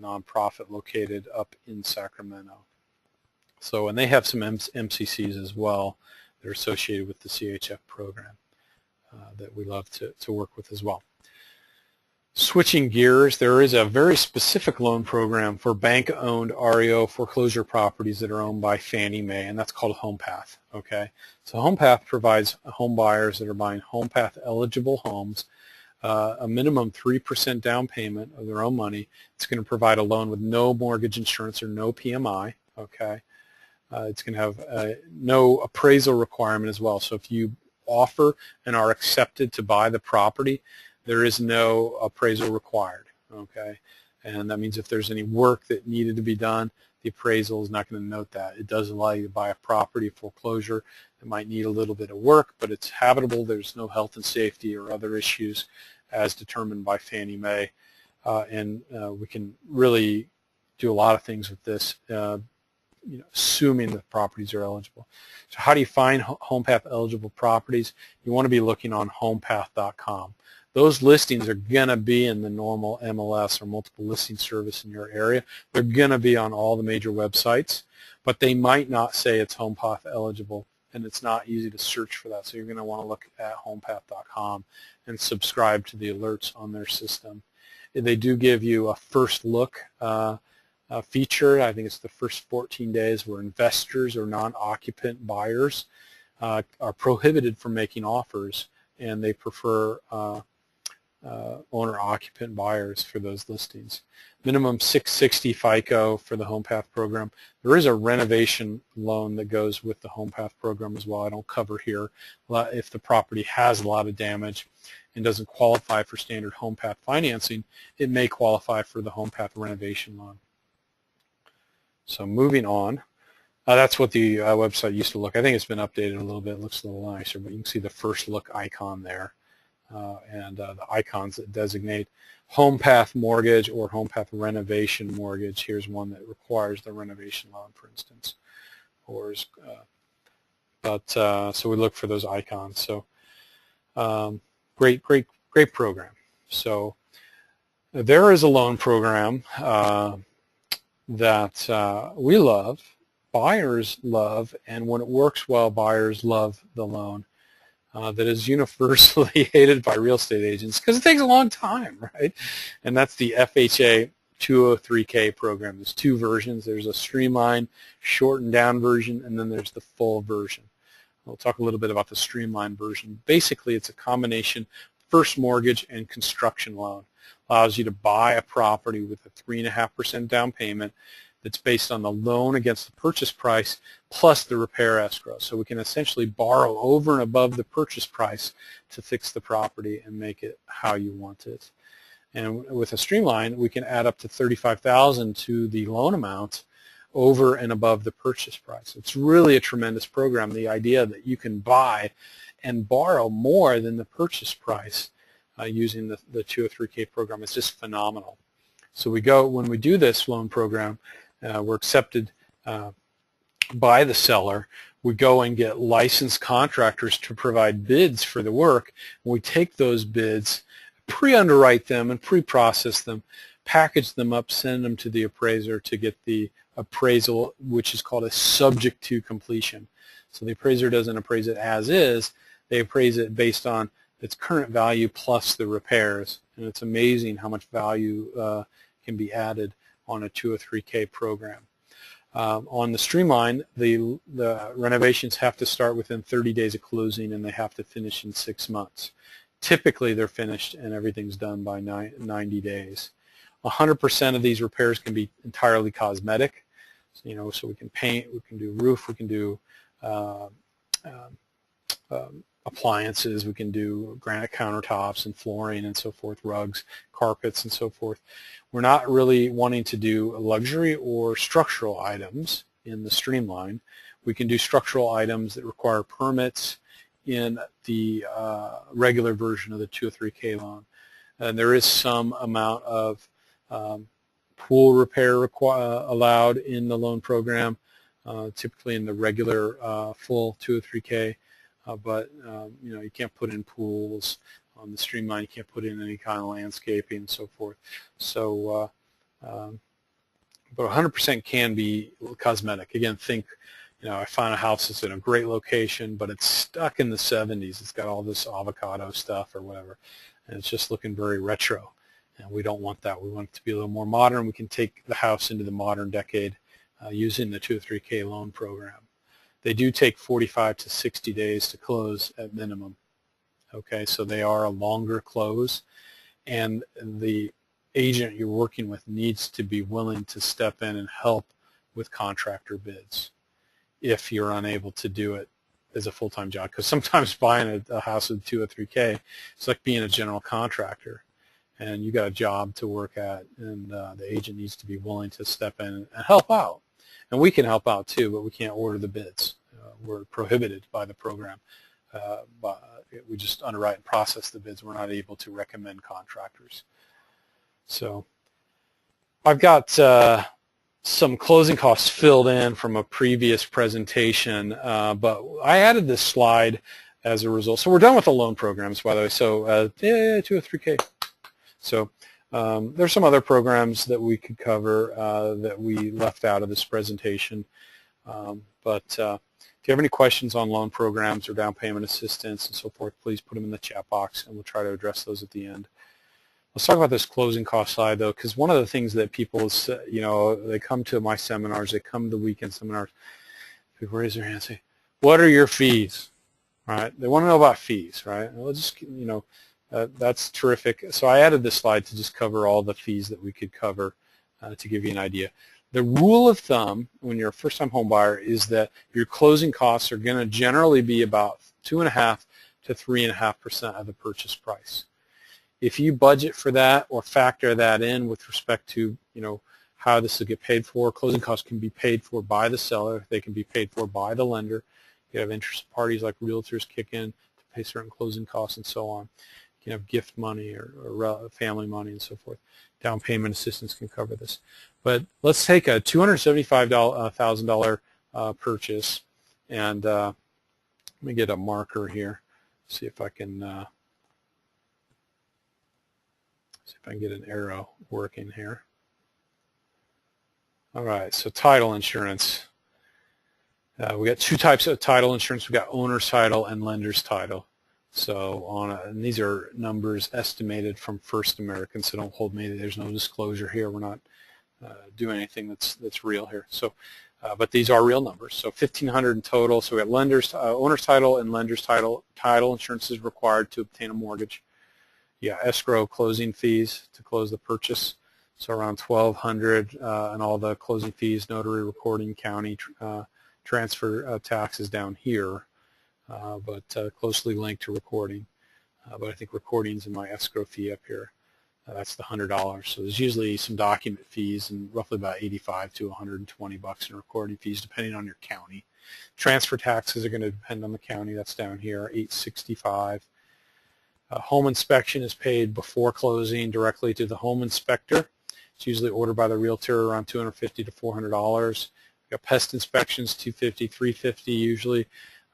nonprofit located up in Sacramento. So, and they have some MCCs as well that are associated with the CHF program that we love to work with as well. Switching gears, there is a very specific loan program for bank-owned REO foreclosure properties that are owned by Fannie Mae, and that's called HomePath. Okay, so HomePath provides home buyers that are buying HomePath eligible homes a minimum 3% down payment of their own money. It's going to provide a loan with no mortgage insurance or no PMI. Okay, it's going to have no appraisal requirement as well. So if you offer and are accepted to buy the property, there is no appraisal required. Okay, And that means if there's any work that needed to be done, the appraisal is not going to note that. It does allow you to buy a property foreclosure that might need a little bit of work, but it's habitable. There's no health and safety or other issues as determined by Fannie Mae. We can really do a lot of things with this, assuming the properties are eligible. So how do you find HomePath eligible properties? You want to be looking on homepath.com. Those listings are going to be in the normal MLS or multiple listing service in your area. They're going to be on all the major websites, but they might not say it's HomePath eligible, and it's not easy to search for that. So you're going to want to look at homepath.com and subscribe to the alerts on their system. They do give you a first look feature. I think it's the first 14 days where investors or non-occupant buyers are prohibited from making offers, and they prefer owner-occupant buyers for those listings. Minimum 660 FICO for the HomePath program. There is a renovation loan that goes with the HomePath program as well. I don't cover here. If the property has a lot of damage and doesn't qualify for standard HomePath financing, it may qualify for the HomePath renovation loan. So moving on, that's what the website used to look. I think it's been updated a little bit. It looks a little nicer, but you can see the first look icon there. The icons that designate HomePath mortgage or HomePath renovation mortgage. Here's one that requires the renovation loan, for instance. So we look for those icons. So great program. So there is a loan program that we love, buyers love, and when it works well, buyers love the loan. That is universally hated by real estate agents because it takes a long time, right? And that's the FHA 203K program. There's two versions. There's a streamlined, shortened down version, and then there's the full version. We'll talk a little bit about the streamlined version. Basically, it's a combination first mortgage and construction loan. Allows you to buy a property with a 3.5% down payment that's based on the loan against the purchase price plus the repair escrow. So we can essentially borrow over and above the purchase price to fix the property and make it how you want it. And with a streamline, we can add up to $35,000 to the loan amount over and above the purchase price. It's really a tremendous program. The idea that you can buy and borrow more than the purchase price using the 203K program is just phenomenal. So when we do this loan program, we're accepted by the seller. We go and get licensed contractors to provide bids for the work. We take those bids, pre-underwrite them and pre-process them, package them up, send them to the appraiser to get the appraisal, which is called a subject to completion. So the appraiser doesn't appraise it as is, they appraise it based on its current value plus the repairs. And it's amazing how much value can be added on a 203K program. On the streamline, the renovations have to start within 30 days of closing and they have to finish in 6 months. Typically they're finished and everything's done by 90 days. 100% of these repairs can be entirely cosmetic. So we can paint, we can do roof, we can do appliances, we can do granite countertops and flooring and so forth, rugs, carpets and so forth. We're not really wanting to do luxury or structural items in the streamline. We can do structural items that require permits in the regular version of the 203K loan. And there is some amount of pool repair allowed in the loan program, typically in the regular full 203K. But you can't put in pools on the streamline. You can't put in any kind of landscaping and so forth. So, but 100% can be cosmetic. Again, think, I found a house that's in a great location, but it's stuck in the 70s. It's got all this avocado stuff or whatever, and it's just looking very retro. And we don't want that. We want it to be a little more modern. We can take the house into the modern decade using the 203K loan program. They do take 45 to 60 days to close at minimum. Okay, so they are a longer close, and the agent you're working with needs to be willing to step in and help with contractor bids if you're unable to do it as a full-time job. Because sometimes buying a house with 203K, it's like being a general contractor. and you got a job to work at, and the agent needs to be willing to step in and help out. And we can help out too, but we can't order the bids. We're prohibited by the program. We just underwrite and process the bids. We're not able to recommend contractors. So I've got some closing costs filled in from a previous presentation, but I added this slide as a result. So we're done with the loan programs, by the way. So 203K. So there's some other programs that we could cover that we left out of this presentation. But if you have any questions on loan programs or down payment assistance and so forth, please put them in the chat box, and we'll try to address those at the end. Let's talk about this closing cost slide, though, because one of the things that people, they come to my seminars, they come to the weekend seminars, people raise their hand and say, what are your fees? Right? They want to know about fees, right? Well, just, that's terrific. So I added this slide to just cover all the fees that we could cover to give you an idea. The rule of thumb when you're a first-time home buyer is that your closing costs are going to generally be about 2.5% to 3.5% of the purchase price. If you budget for that or factor that in with respect to, how this will get paid for, closing costs can be paid for by the seller. They can be paid for by the lender. You have interested parties like realtors kick in to pay certain closing costs and so on. You can have gift money or family money and so forth. Down payment assistance can cover this. But let's take a $275,000 purchase, and let me get a marker here, see if I can get an arrow working here. All right, so title insurance. We got two types of title insurance. We got owner's title and lender's title. So and these are numbers estimated from First American, so don't hold me. There's no disclosure here. We're not doing anything that's real here. So, but these are real numbers. So 1,500 in total. So we got owner's title and lender's title. Title insurance is required to obtain a mortgage. Yeah, escrow closing fees to close the purchase. So around 1,200 and all the closing fees, notary, recording, county, transfer taxes down here. But closely linked to recording. But I think recording's in my escrow fee up here. That's the $100. So there's usually some document fees and roughly about $85 to $120 in recording fees, depending on your county. Transfer taxes are going to depend on the county. That's down here, $865. Home inspection is paid before closing directly to the home inspector. It's usually ordered by the realtor around $250 to $400. We've got pest inspections, $250, $350 usually.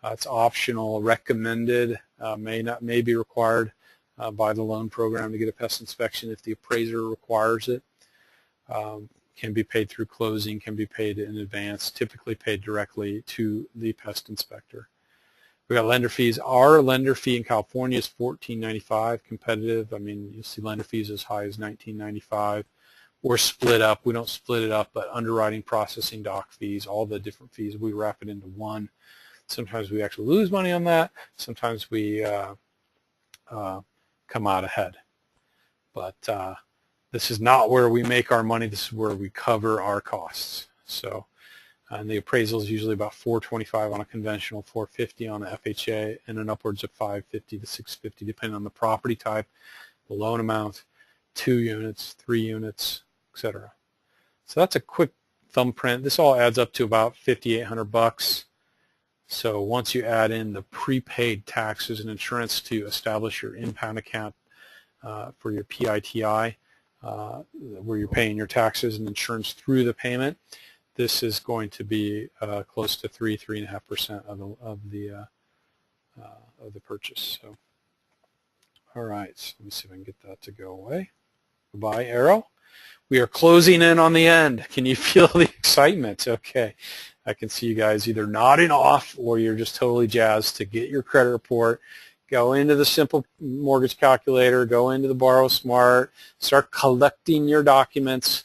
It's optional, recommended, may be required by the loan program to get a pest inspection if the appraiser requires it. Can be paid through closing, can be paid in advance, typically paid directly to the pest inspector. We got lender fees. Our lender fee in California is $14.95, competitive. I mean, you'll see lender fees as high as $19.95. We're split up. We don't split it up, but underwriting, processing, doc fees, all the different fees, we wrap it into one. Sometimes we actually lose money on that. Sometimes we come out ahead. But this is not where we make our money. This is where we cover our costs. So, and the appraisal is usually about $425 on a conventional, $450 on a FHA, and an upwards of $550 to $650 depending on the property type, the loan amount, 2 units, 3 units, etc. So that's a quick thumbprint. This all adds up to about $5,800. So once you add in the prepaid taxes and insurance to establish your impound account for your PITI, where you're paying your taxes and insurance through the payment, this is going to be close to 3.5% of the purchase. So, all right, so let me see if I can get that to go away. Goodbye, arrow. We are closing in on the end. Can you feel the excitement? Okay. I can see you guys either nodding off or you're just totally jazzed to get your credit report, go into the simple mortgage calculator, go into the Borrow Smart, start collecting your documents,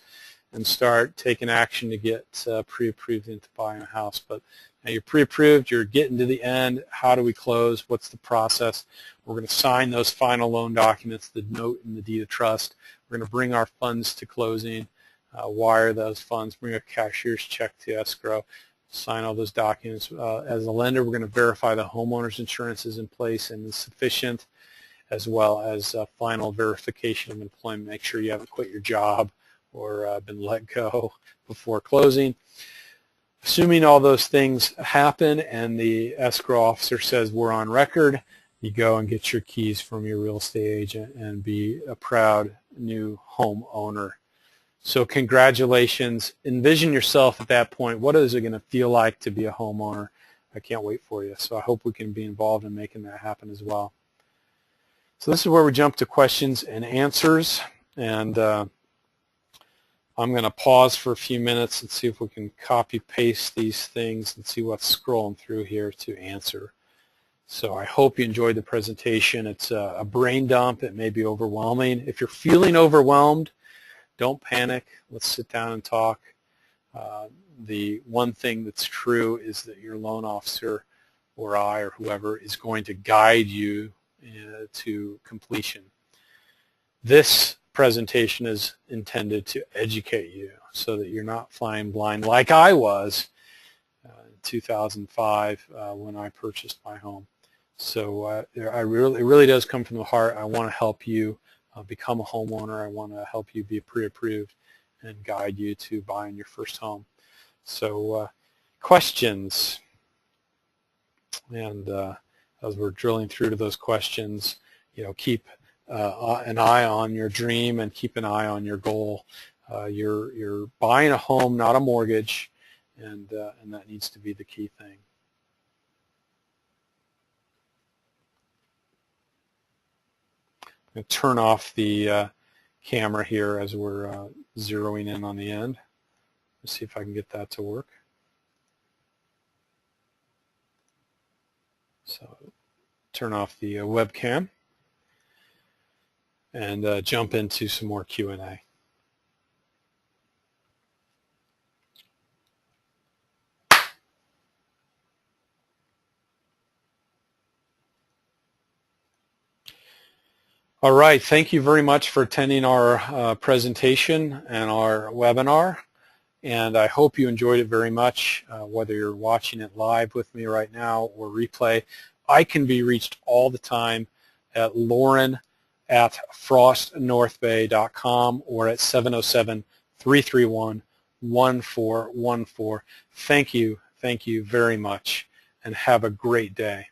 and start taking action to get pre-approved into buying a house. But now you're pre-approved, you're getting to the end. How do we close? What's the process? We're going to sign those final loan documents, the note and the deed of trust. We're going to bring our funds to closing, wire those funds, bring a cashier's check to escrow, sign all those documents. As a lender, we're going to verify the homeowner's insurance is in place and is sufficient. as well as final verification of employment. Make sure you haven't quit your job or been let go before closing. Assuming all those things happen and the escrow officer says we're on record, you go and get your keys from your real estate agent and be a proud new homeowner. So congratulations. Envision yourself at that point. What is it going to feel like to be a homeowner? I can't wait for you. So I hope we can be involved in making that happen as well. So this is where we jump to questions and answers. And I'm going to pause for a few minutes and see if we can copy paste these things and see what's scrolling through here to answer. So I hope you enjoyed the presentation. It's a brain dump. It may be overwhelming. If you're feeling overwhelmed, don't panic. Let's sit down and talk. The one thing that's true is that your loan officer or I or whoever is going to guide you to completion. This presentation is intended to educate you so that you're not flying blind like I was in 2005 when I purchased my home. So it really does come from the heart. I want to help you become a homeowner. I want to help you be pre-approved and guide you to buying your first home. So questions, and as we're drilling through to those questions, keep an eye on your dream and keep an eye on your goal. You're buying a home, not a mortgage, and that needs to be the key thing. I'm going to turn off the camera here as we're zeroing in on the end. Let's see if I can get that to work. So turn off the webcam and jump into some more Q&A. All right, thank you very much for attending our presentation and our webinar, and I hope you enjoyed it very much, whether you're watching it live with me right now or replay. I can be reached all the time at lauren@frostnorthbay.com or at 707-331-1414. Thank you very much, and have a great day.